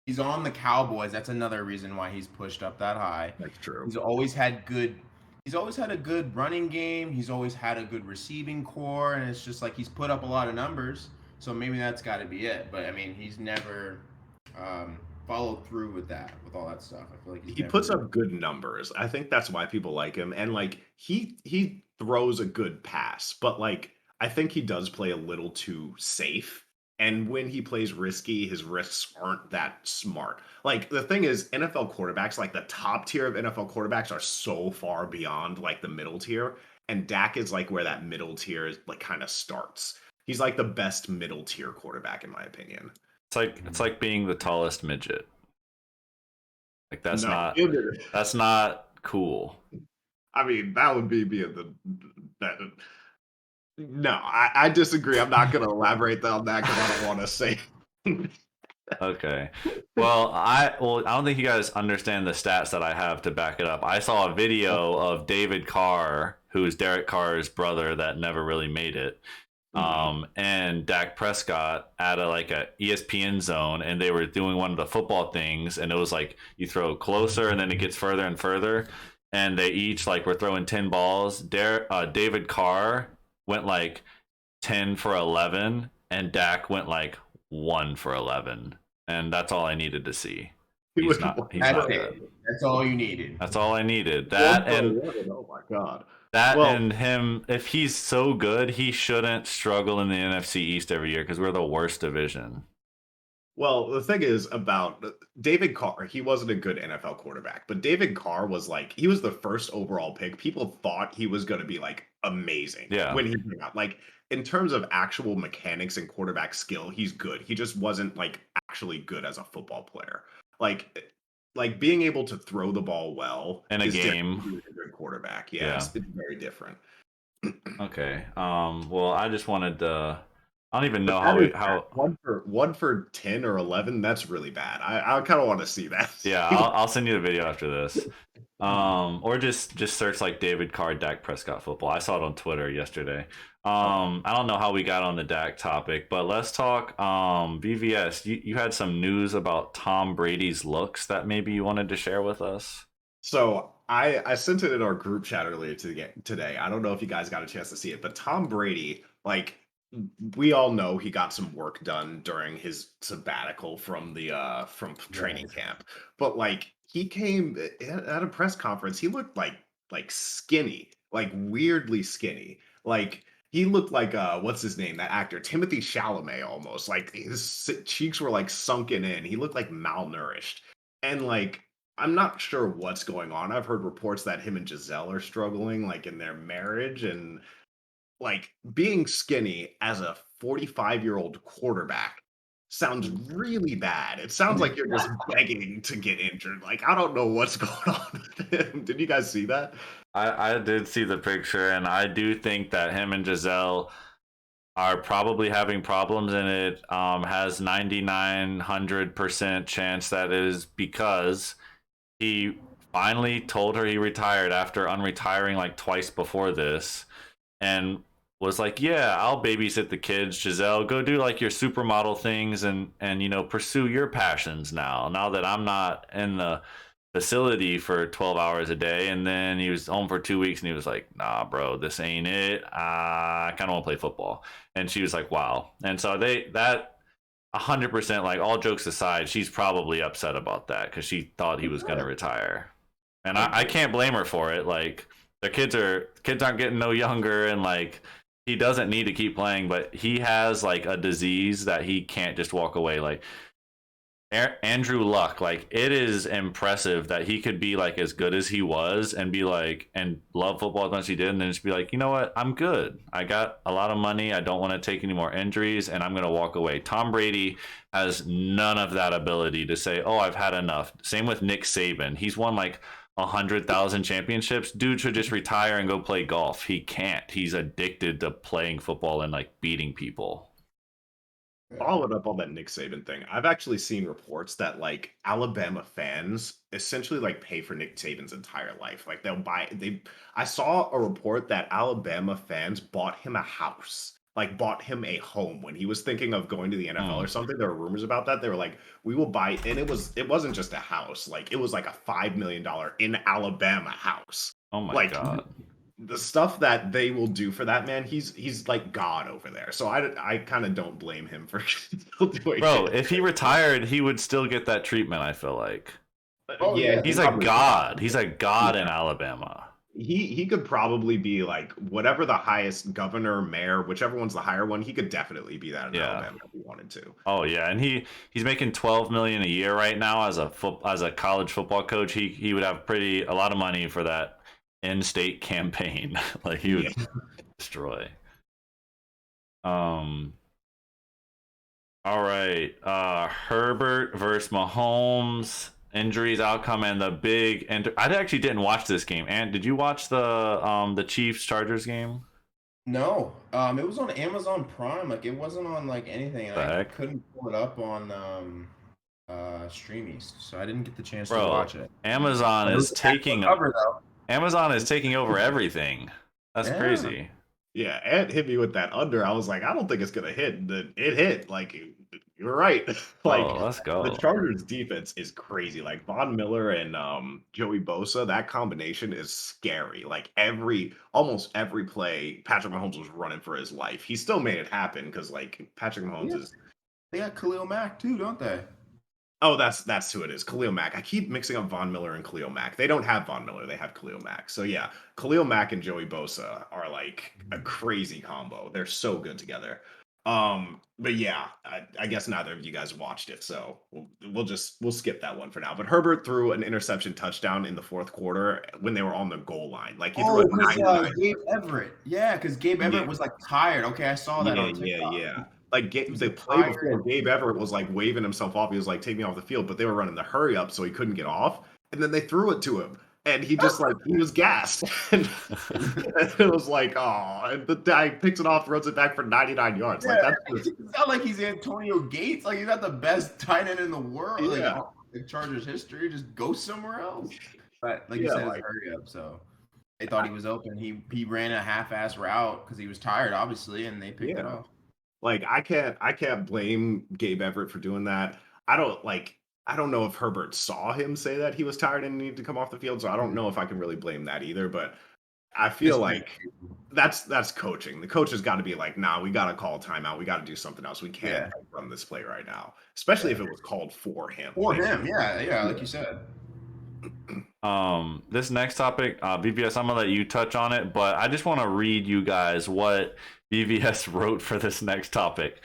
He's on the Cowboys. That's another reason why he's pushed up that high. That's true. He's always had a good running game. He's always had a good receiving core, and it's just like he's put up a lot of numbers. So maybe that's got to be it. But I mean, he's never followed through with all that stuff. I feel like he puts up good numbers. I think that's why people like him. And like he throws a good pass, but like I think he does play a little too safe. And when he plays risky, his risks aren't that smart. Like the thing is, NFL quarterbacks, like the top tier of NFL quarterbacks, are so far beyond like the middle tier. and Dak is like where that middle tier is like kind of starts. He's like the best middle tier quarterback in my opinion. It's like being the tallest midget. Like No, that's not cool. I mean that would be being that. No, I disagree. I'm not going to elaborate on that because I don't want to say. Okay. Well, I don't think you guys understand the stats that I have to back it up. I saw a video of David Carr, who is Derek Carr's brother that never really made it. And Dak Prescott at a ESPN zone, and they were doing one of the football things, and it was like you throw closer and then it gets further and further, and they each like were throwing 10 balls. David Carr went like 10 for 11, and Dak went like 1 for 11, and that's all I needed to see. He's not good. That's all you needed. That's all I needed. That and oh my god. And him, if he's so good, he shouldn't struggle in the NFC East every year because we're the worst division. Well, the thing is about David Carr, he wasn't a good NFL quarterback, but David Carr was he was the first overall pick. People thought he was going to be amazing when he came out. In terms of actual mechanics and quarterback skill, he's good. He just wasn't actually good as a football player. Being able to throw the ball well in a game, a good quarterback. It's very different. Okay. Well, I just wanted to. I don't even know how 1 for 10 or 11. That's really bad. I kind of want to see that. Yeah, I'll send you the video after this. Or just search David Carr, Dak Prescott football. I saw it on Twitter yesterday. I don't know how we got on the Dak topic, but let's talk BVS. You had some news about Tom Brady's looks that maybe you wanted to share with us. So I sent it in our group chat earlier today. I don't know if you guys got a chance to see it, but Tom Brady, we all know he got some work done during his sabbatical from training camp. But he came at a press conference, he looked like skinny, weirdly skinny. He looked like what's his name? That actor, Timothy Chalamet, almost. His cheeks were sunken in. He looked malnourished. And I'm not sure what's going on. I've heard reports that him and Giselle are struggling in their marriage, and being skinny as a 45-year-old quarterback sounds really bad. It sounds like you're just begging to get injured. I don't know what's going on with him. Did you guys see that? I did see the picture, and I do think that him and Giselle are probably having problems, and it has 9,900% chance that is because he finally told her he retired after unretiring twice before this, and was yeah, I'll babysit the kids. Giselle, go do your supermodel things and pursue your passions now that I'm not in the facility for 12 hours a day. And then he was home for 2 weeks and he was nah, bro, this ain't it. I kind of want to play football. And she was wow. And so that 100%, all jokes aside, she's probably upset about that because she thought he was going to retire. And I can't blame her for it. Their kids aren't getting no younger, and he doesn't need to keep playing, but he has a disease that he can't just walk away. Andrew Luck, it is impressive that he could be as good as he was and be and love football as much as he did, and then just be you know what, I'm good. I got a lot of money. I don't want to take any more injuries, and I'm going to walk away. Tom Brady has none of that ability to say, oh, I've had enough. Same with Nick Saban. He's won 100,000 championships. Dude should just retire and go play golf. He can't. He's addicted to playing football and beating people. Following up on that Nick Saban thing, I've actually seen reports that Alabama fans essentially pay for Nick Saban's entire life. I saw a report that Alabama fans bought him a house, bought him a home when he was thinking of going to the NFL or something. There were rumors about that. They were we will buy, and it wasn't just a house. It was a $5 million in Alabama house. Oh my god. The stuff that they will do for that man, he's God over there. So I kind of don't blame him for still doing Bro, it. if he retired, he would still get that treatment, I feel like. Oh, yeah, he's a god. He's a god in Alabama. He could probably be whatever the highest governor, mayor, whichever one's the higher one, he could definitely be that in Alabama if he wanted to. Oh yeah, and he's making $12 million a year right now as a college football coach. He would have a lot of money for that in-state campaign. Like he would Yeah. destroy. All right. Herbert versus Mahomes. Injuries, outcome, and the big. And I actually didn't watch this game. And did you watch the Chiefs Chargers game? No, it was on Amazon Prime. Like it wasn't on like anything. And The I heck? couldn't pull it up on Streamies, so I didn't get the chance to Bro, watch it. Amazon But it was is a taking cover though. Amazon is taking over everything. That's Yeah. crazy. Yeah, Ant hit me with that under. I was like, I don't think it's gonna hit. And then it hit. Like you're right. Like Oh, let's go. the Chargers defense is crazy. Like Von Miller and Joey Bosa, that combination is scary. Like almost every play, Patrick Mahomes was running for his life. He still made it happen because like Patrick Mahomes is. They got Khalil Mack too, don't they? Oh, that's who it is. Khalil Mack. I keep mixing up Von Miller and Khalil Mack. They don't have Von Miller. They have Khalil Mack. So yeah, Khalil Mack and Joey Bosa are like a crazy combo. They're so good together. But yeah, I guess neither of you guys watched it, so we'll skip that one for now. But Herbert threw an interception touchdown in the fourth quarter when they were on the goal line. Like he threw a 99. Gabe Everett. Yeah, because Gabe Everett was like tired. Okay, I saw that on TikTok. Yeah. Like was the play tired. before, Gabe Everett was like waving himself off. He was like, "Take me off the field," but they were running the hurry up, so he couldn't get off. And then they threw it to him, and he just like he was gassed. And it was like, oh, and the guy picks it off, runs it back for 99 yards. Like that's just, It's not like he's Antonio Gates. Like he's not the best tight end in the world. Yeah. Like the Chargers history, just go somewhere else. But like you Yeah, said, like- it's hurry up. So they thought he was open. He ran a half-ass route because he was tired, obviously, and they picked it off. like I can't blame Gabe Everett for doing that. I don't know if Herbert saw him say that he was tired and needed to come off the field, so I don't know if I can really blame that either. But I feel like that's coaching. The coach has got to be like, nah, we got to call a timeout. We got to do something else. We can't run this play right now, especially if it was called for him. Yeah, like you said. This next topic, BVS, I'm gonna let you touch on it, but I just want to read you guys what BVS wrote for this next topic.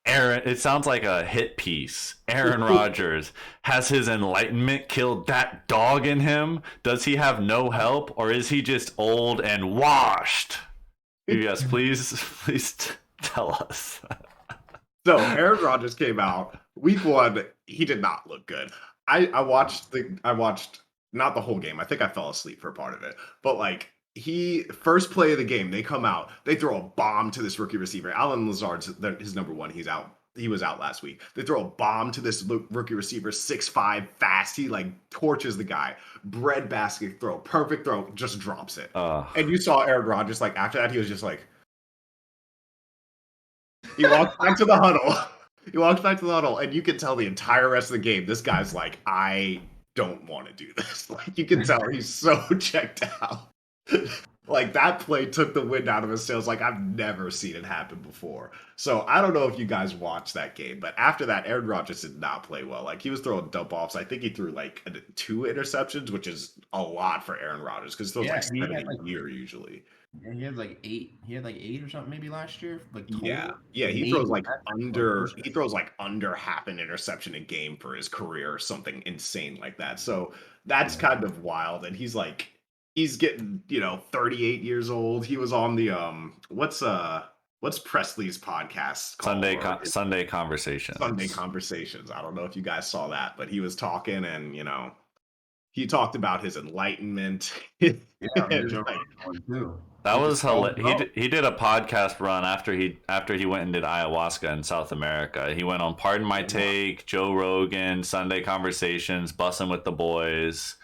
Aaron, it sounds like a hit piece. Aaron Rodgers, has his enlightenment killed that dog in him? Does he have no help, or is he just old and washed? BVS, please tell us. So Aaron Rodgers came out week 1. He did not look good. I watched not the whole game. I think I fell asleep for part of it. But like first play of the game, they come out, they throw a bomb to this rookie receiver. Allen Lazard's his number one. He's out. He was out last week. They throw a bomb to this rookie receiver, 6'5", fast. He like torches the guy. Breadbasket throw, perfect throw, just drops it. And you saw Aaron Rodgers like after that, he was just like, he walked back to the huddle. He walks back to the huddle, and you can tell the entire rest of the game, this guy's like, I don't want to do this. Like you can tell he's so checked out. Like that play took the wind out of his sails like I've never seen it happen before. So I don't know if you guys watched that game, but after that, Aaron Rodgers did not play well. Like he was throwing dump offs. I think he threw like 2 interceptions, which is a lot for Aaron Rodgers because throws like 7 a year usually. Yeah, he had like 8. He had like 8 or something maybe last year. Like total. Yeah. He throws like under half an interception a game for his career or something insane like that. So that's kind of wild. And he's getting 38 years old. He was on the what's Presley's podcast called? Sunday Conversations. Sunday Conversations. I don't know if you guys saw that, but he was talking and he talked about his enlightenment. That was hilarious. He did a podcast run after he went and did ayahuasca in South America. He went on Pardon My Take, Joe Rogan, Sunday Conversations, Bussin' with the Boys.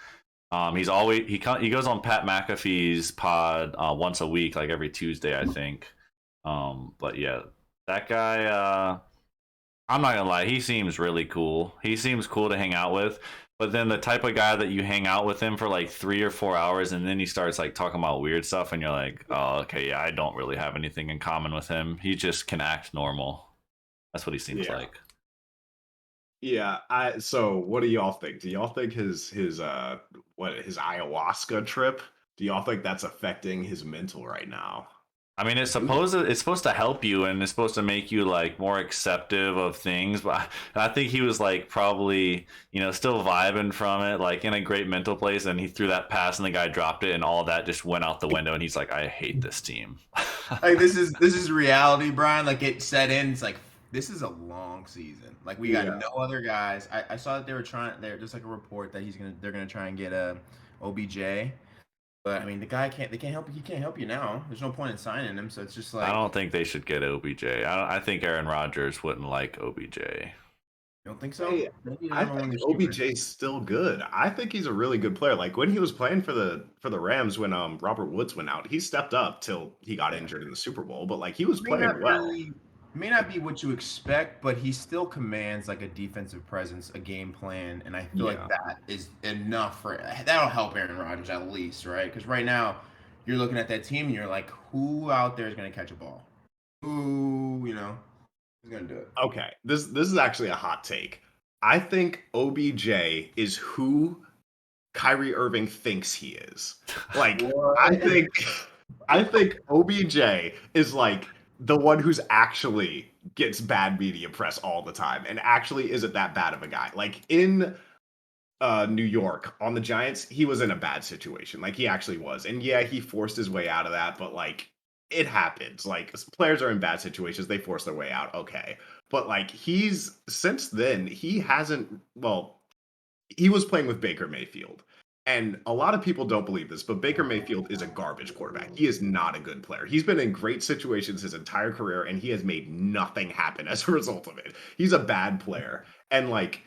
He goes on Pat McAfee's pod once a week, like every Tuesday, I think. But yeah, that guy, I'm not gonna lie, he seems really cool. He seems cool to hang out with. But then the type of guy that you hang out with him for like 3 or 4 hours, and then he starts like talking about weird stuff, and you're like, oh, okay, yeah, I don't really have anything in common with him. He just can act normal. That's what he seems like. Yeah. So what do y'all think? Do y'all think his ayahuasca trip? Do y'all think that's affecting his mental right now? I mean, it's supposed to help you, and it's supposed to make you like more acceptive of things. But I think he was like probably still vibing from it, like in a great mental place. And he threw that pass, and the guy dropped it, and all that just went out the window. And he's like, "I hate this team." Like this is reality, Brian. Like it set in. It's like this is a long season. Like we got no other guys. I saw that they were trying. They're just like a report that they're gonna try and get a OBJ. But I mean, the guy can't. They can't help. He can't help you now. There's no point in signing him. So it's just like I don't think they should get OBJ. I think Aaron Rodgers wouldn't like OBJ. You don't think so? Hey, I think OBJ's still good. I think he's a really good player. Like when he was playing for the Rams when Robert Woods went out, he stepped up till he got injured in the Super Bowl. But like he was playing well. May not be what you expect, but he still commands like a defensive presence, a game plan, and I feel like that is enough that'll help Aaron Rodgers at least, right? Because right now you're looking at that team and you're like, who out there is going to catch a ball? Who's going to do it? Okay, this is actually a hot take. I think OBJ is who Kyrie Irving thinks he is. Like I think OBJ is like the one who's actually gets bad media press all the time and actually isn't that bad of a guy. Like in New York on the Giants, he was in a bad situation. Like he actually was. And yeah, he forced his way out of that, but like it happens. Like players are in bad situations, they force their way out. Okay. But like since then, he was playing with Baker Mayfield. And a lot of people don't believe this, but Baker Mayfield is a garbage quarterback. He is not a good player. He's been in great situations his entire career, and he has made nothing happen as a result of it. He's a bad player. And, like,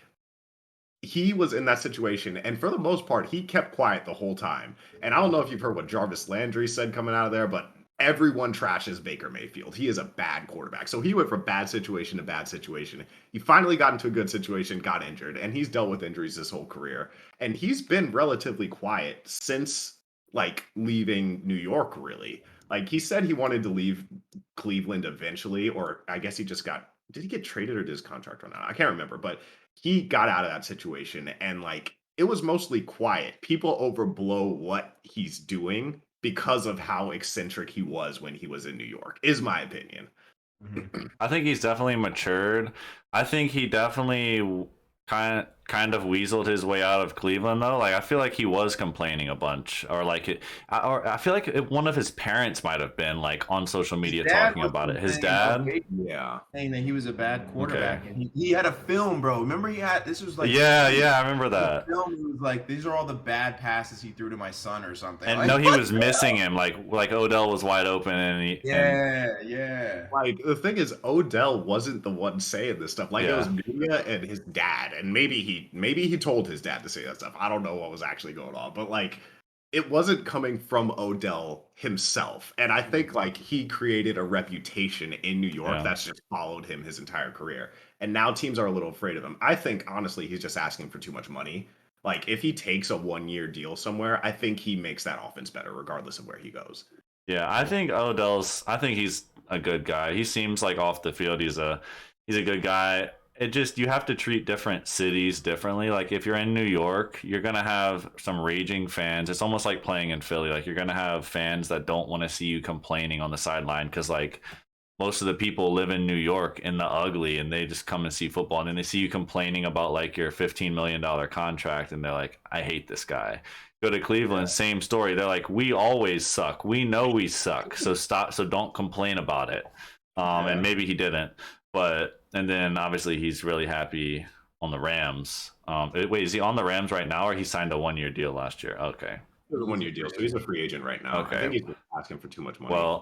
he was in that situation, and for the most part, he kept quiet the whole time. And I don't know if you've heard what Jarvis Landry said coming out of there, but everyone trashes Baker Mayfield. He is a bad quarterback. So he went from bad situation to bad situation. He finally got into a good situation, got injured, and he's dealt with injuries his whole career. And he's been relatively quiet since like leaving New York, really. Like he said he wanted to leave Cleveland eventually, or I guess did he get traded or did his contract run out? I can't remember, but he got out of that situation and like it was mostly quiet. People overblow what he's doing because of how eccentric he was when he was in New York, is my opinion. I think he's definitely matured. I think he definitely kind of weaseled his way out of Cleveland though. Like I feel like he was complaining a bunch, or I feel like one of his parents might have been like on social media talking about it. His dad, saying that he was a bad quarterback, and he had a film, bro. Remember this was like I remember that film. It was like these are all the bad passes he threw to my son or something. And like, no, he was missing him. Like Odell was wide open, and Like the thing is, Odell wasn't the one saying this stuff. Like it was media and his dad, and maybe he told his dad to say that stuff. I don't know what was actually going on, but like it wasn't coming from Odell himself. And I think like he created a reputation in New York that's just followed him his entire career. And now teams are a little afraid of him. I think honestly he's just asking for too much money. Like if he takes a 1-year deal somewhere, I think he makes that offense better regardless of where he goes. Yeah, I think he's a good guy. He seems like off the field he's a good guy. It just, you have to treat different cities differently. Like if you're in New York, you're gonna have some raging fans. It's almost like playing in Philly. Like you're gonna have fans that don't want to see you complaining on the sideline because like most of the people live in New York in the ugly, and they just come and see football, and then they see you complaining about like your $15 million contract, and they're like, I hate this guy. Go to Cleveland, same story. They're like, we always suck. We know we suck. So don't complain about it. And maybe he didn't. And then obviously he's really happy on the Rams. Wait, is he on the Rams right now, or he signed a 1-year deal last year? Okay. It was a 1-year deal, so he's a free agent right now. Okay. I think he's asking for too much money. Well,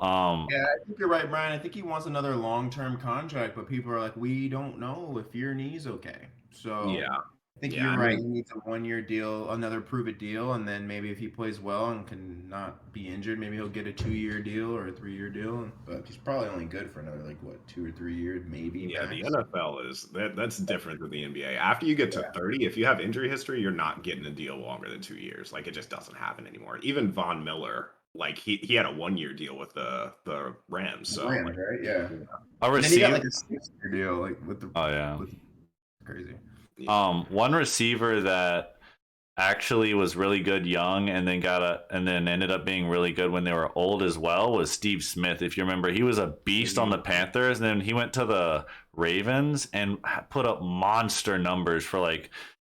yeah, I think you're right, Brian. I think he wants another long-term contract, but people are like, we don't know if your knee's okay. So yeah. I think you're right. He needs a 1-year deal, another prove-it deal, and then maybe if he plays well and can not be injured, maybe he'll get a 2-year deal or a 3-year deal. But he's probably only good for another 2 or 3 years, maybe. Yeah, the NFL is that's different than the NBA. After you get to 30, if you have injury history, you're not getting a deal longer than 2 years. Like it just doesn't happen anymore. Even Von Miller, like he had a 1-year deal with the Rams. So Rams, right? Yeah. And then he got a 6-year deal with the. Oh yeah. Crazy. One receiver that actually was really good young and then ended up being really good when they were old as well was Steve Smith. If you remember, he was a beast on the Panthers, and then he went to the Ravens and put up monster numbers for like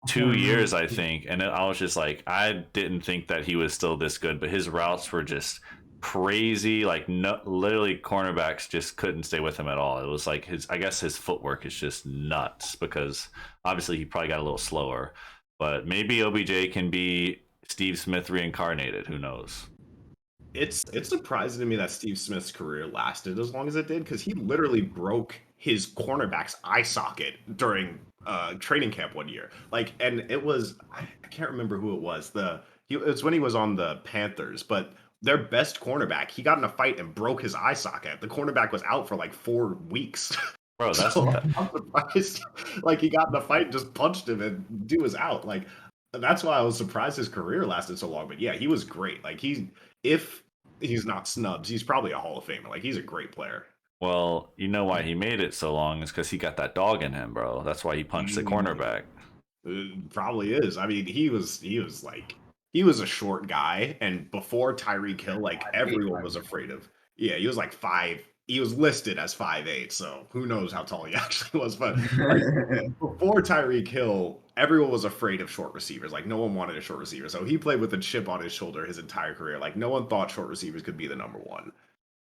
2 years, I think. And I was just like, I didn't think that he was still this good, but his routes were just crazy. Like, no, literally, cornerbacks just couldn't stay with him at all. It was like I guess his footwork is just nuts because obviously he probably got a little slower. But maybe OBJ can be Steve Smith reincarnated. Who knows? It's surprising to me that Steve Smith's career lasted as long as it did, because he literally broke his cornerback's eye socket during training camp one year. Like, and it was, I can't remember who it was. It's when he was on the Panthers, but their best cornerback, he got in a fight and broke his eye socket. The cornerback was out for like 4 weeks. Bro, that's So I'm surprised. Like, he got in a fight and just punched him, and dude was out. Like, that's why I was surprised his career lasted so long. But yeah, he was great. Like, if he's not snubs, he's probably a Hall of Famer. Like, he's a great player. well, you know why he made it so long is because he got that dog in him, bro. That's why he punched the cornerback. It probably is. I mean, he was like, he was a short guy, and before Tyreek Hill, like, everyone was afraid of. Yeah, he was like 5. He was listed as 5'8", so who knows how tall he actually was. But like, before Tyreek Hill, everyone was afraid of short receivers. Like, no one wanted a short receiver. So he played with a chip on his shoulder his entire career. Like, no one thought short receivers could be the number one.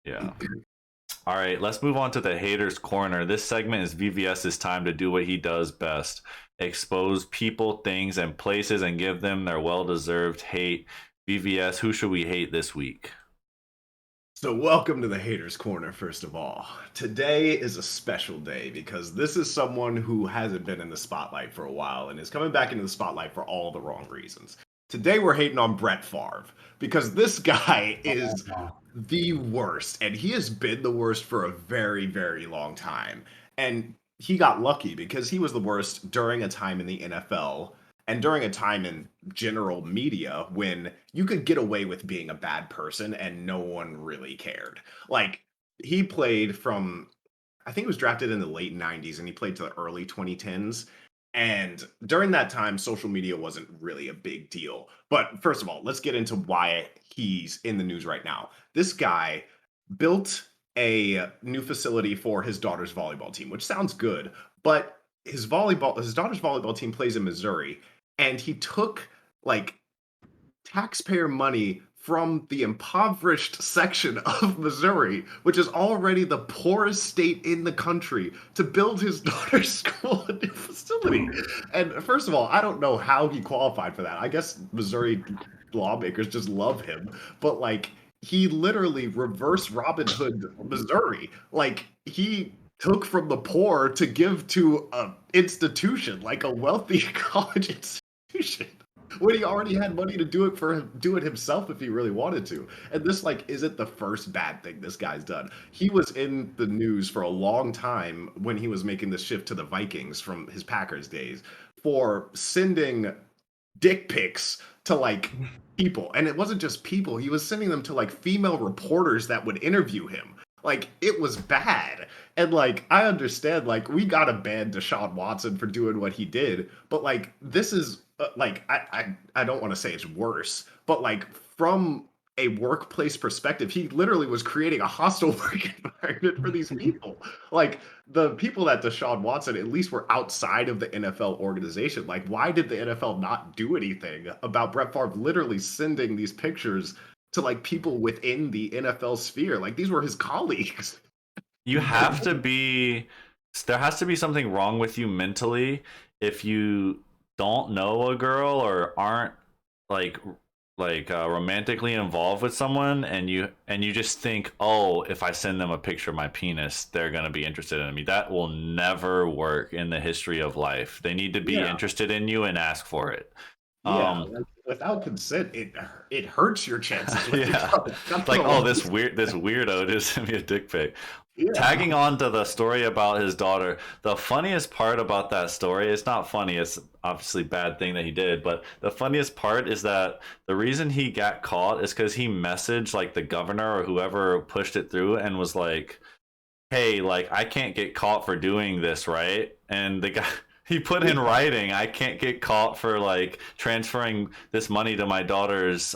Yeah. All right, let's move on to the haters corner. This segment is VVS's time to do what he does best: expose people, things, and places and give them their well-deserved hate. VVS, who should we hate this week? So welcome to the Haters Corner, first of all. Today is a special day because this is someone who hasn't been in the spotlight for a while and is coming back into the spotlight for all the wrong reasons. Today we're hating on Brett Favre because this guy is the worst, and he has been the worst for a very, very long time. And he got lucky because he was the worst during a time in the NFL and during a time in general media when you could get away with being a bad person and no one really cared. Like, he played from, I think he was drafted in the late 90s and he played to the early 2010s. And during that time, social media wasn't really a big deal. But first of all, let's get into why he's in the news right now. This guy built a new facility for his daughter's volleyball team, which sounds good, but his daughter's volleyball team plays in Missouri, and he took like taxpayer money from the impoverished section of Missouri, which is already the poorest state in the country, to build his daughter's school and new facility. And first of all, I don't know how he qualified for that. I guess Missouri lawmakers just love him, but like, he literally reverse Robin Hood Missouri. Like, he took from the poor to give to a institution, like a wealthy college institution, when he already had money to do it himself if he really wanted to. And this, like, isn't the first bad thing this guy's done. He was in the news for a long time when he was making the shift to the Vikings from his Packers days for sending dick pics to like people. And it wasn't just people, he was sending them to like female reporters that would interview him. Like, it was bad. And like, I understand, like, we gotta ban Deshaun Watson for doing what he did, but like, this is like, I don't want to say it's worse, but like, from a workplace perspective, he literally was creating a hostile work environment for these people. Like, the people that Deshaun Watson at least were outside of the NFL organization. Like, why did the NFL not do anything about Brett Favre literally sending these pictures to like people within the NFL sphere? Like, these were his colleagues. You have to be, there has to be something wrong with you mentally if you don't know a girl or aren't like romantically involved with someone, and you just think, oh, if I send them a picture of my penis, they're gonna be interested in me. That will never work in the history of life. They need to be interested in you and ask for it. Like, without consent, it hurts your chances. Yeah, like, oh, this weirdo just sent me a dick pic. Yeah. Tagging on to the story about his daughter, the funniest part about that story, it's not funny, it's obviously a bad thing that he did, but the funniest part is that the reason he got caught is because he messaged like the governor or whoever pushed it through and was like, hey, like, I can't get caught for doing this, right? And the guy, He put in writing, I can't get caught for like transferring this money to my daughter's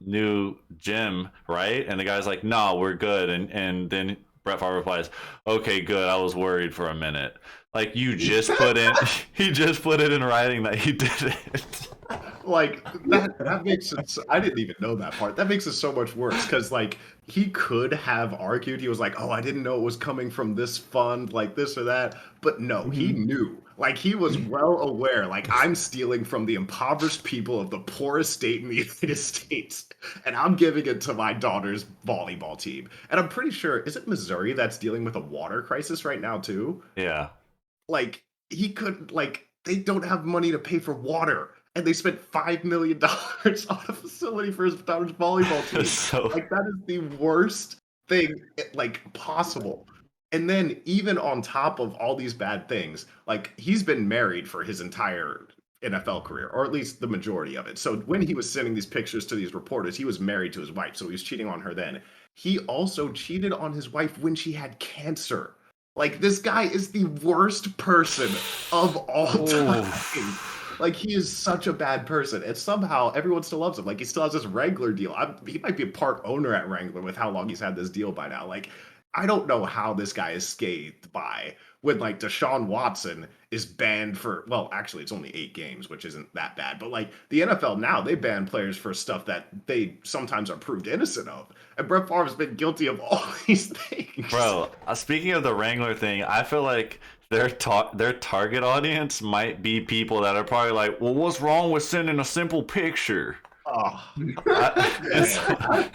new gym, right? And the guy's like, no, we're good. And then Brett Favre replies, okay, good. I was worried for a minute. Like, you just put in, he just put it in writing that he did it. Like, that makes it, I didn't even know that part. That makes it so much worse, because, like, he could have argued, he was like, oh, I didn't know it was coming from this fund, like this or that. But no, he knew. Like, he was well aware, like, I'm stealing from the impoverished people of the poorest state in the United States, and I'm giving it to my daughter's volleyball team. And I'm pretty sure, is it Missouri that's dealing with a water crisis right now, too? Yeah. Like, he could, like, they don't have money to pay for water, and they spent $5 million on a facility for his daughter's volleyball team. So... Like, that is the worst thing, like, possible. And then, even on top of all these bad things, like, he's been married for his entire NFL career, or at least the majority of it. So when he was sending these pictures to these reporters, he was married to his wife, so he was cheating on her then. He also cheated on his wife when she had cancer. Like, this guy is the worst person of all time. Like, he is such a bad person, and somehow everyone still loves him. Like, he still has this Wrangler deal. He might be a part owner at Wrangler with how long he's had this deal by now. Like, I don't know how this guy is scathed by when, like, Deshaun Watson is banned for, well, actually, it's only 8 games, which isn't that bad. But, like, the NFL now, they ban players for stuff that they sometimes are proved innocent of. And Brett Favre has been guilty of all these things. Bro, speaking of the Wrangler thing, I feel like their target audience might be people that are probably like, well, what's wrong with sending a simple picture? Oh.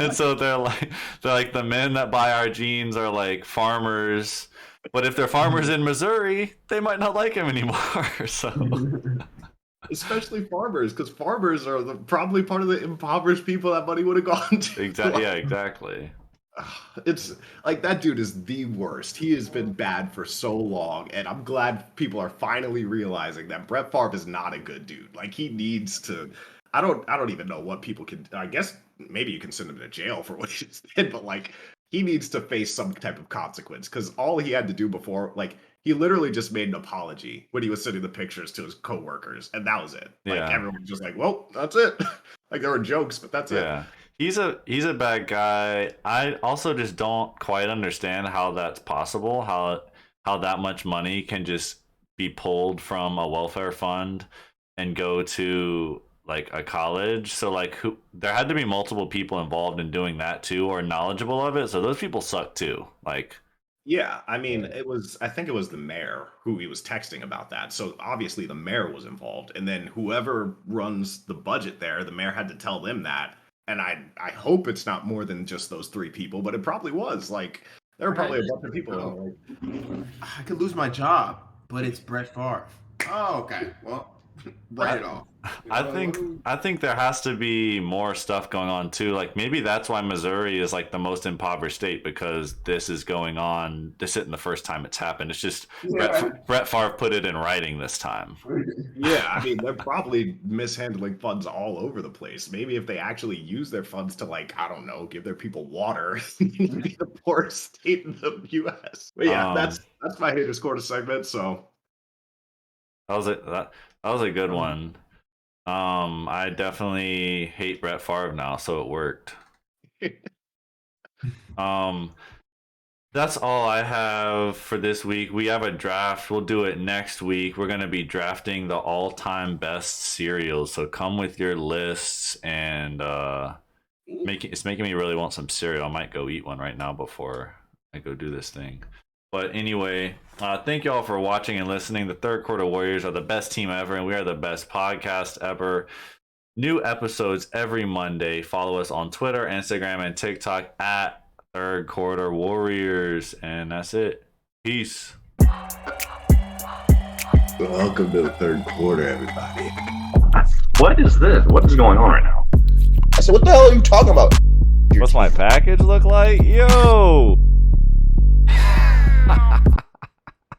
And so they're like the men that buy our jeans are like farmers, but if they're farmers in Missouri, they might not like him anymore. So especially farmers, because farmers are probably part of the impoverished people that money would have gone to. Exactly. Yeah, exactly. It's like, that dude is the worst. He has been bad for so long, and I'm glad people are finally realizing that Brett Favre is not a good dude. Like, he needs to. I don't even know what people can. I guess maybe you can send him to jail for what he just did, but like, he needs to face some type of consequence, because all he had to do before, like, he literally just made an apology when he was sending the pictures to his coworkers, and that was it. Like, everyone was just like, well, that's it. Like, there were jokes, but that's it. Yeah. He's a bad guy. I also just don't quite understand how that's possible, how that much money can just be pulled from a welfare fund and go to like a college. So like, there had to be multiple people involved in doing that too, or knowledgeable of it. So those people suck too. Like, yeah, I mean, I think it was the mayor who he was texting about that. So obviously the mayor was involved, and then whoever runs the budget there, the mayor had to tell them that. And I hope it's not more than just those 3 people, but it probably was. Like, there were probably a bunch of people. I could lose my job, but it's Brett Favre. Oh, okay. Well, write it off. I think there has to be more stuff going on too. Like, maybe that's why Missouri is like the most impoverished state, because this is going on. This isn't the first time it's happened. It's just Brett Favre put it in writing this time. Yeah, I mean, they're probably mishandling funds all over the place. Maybe if they actually use their funds to, like, I don't know, give their people water, it'd be the poorest state in the U.S. But yeah, that's my haters corner segment. So that was a good one. I definitely hate Brett Favre now, so it worked. That's all I have for this week. We have a draft. We'll do it next week. We're going to be drafting the all-time best cereals. So come with your lists, and it's making me really want some cereal. I might go eat one right now before I go do this thing. But anyway, thank y'all for watching and listening. The Third Quarter Warriors are the best team ever, and we are the best podcast ever. New episodes every Monday. Follow us on Twitter, Instagram, and TikTok at Third Quarter Warriors. And that's it. Peace. welcome to the third quarter, everybody. What is this? What is going on right now? I said, what the hell are you talking about? What's my package look like? Yo!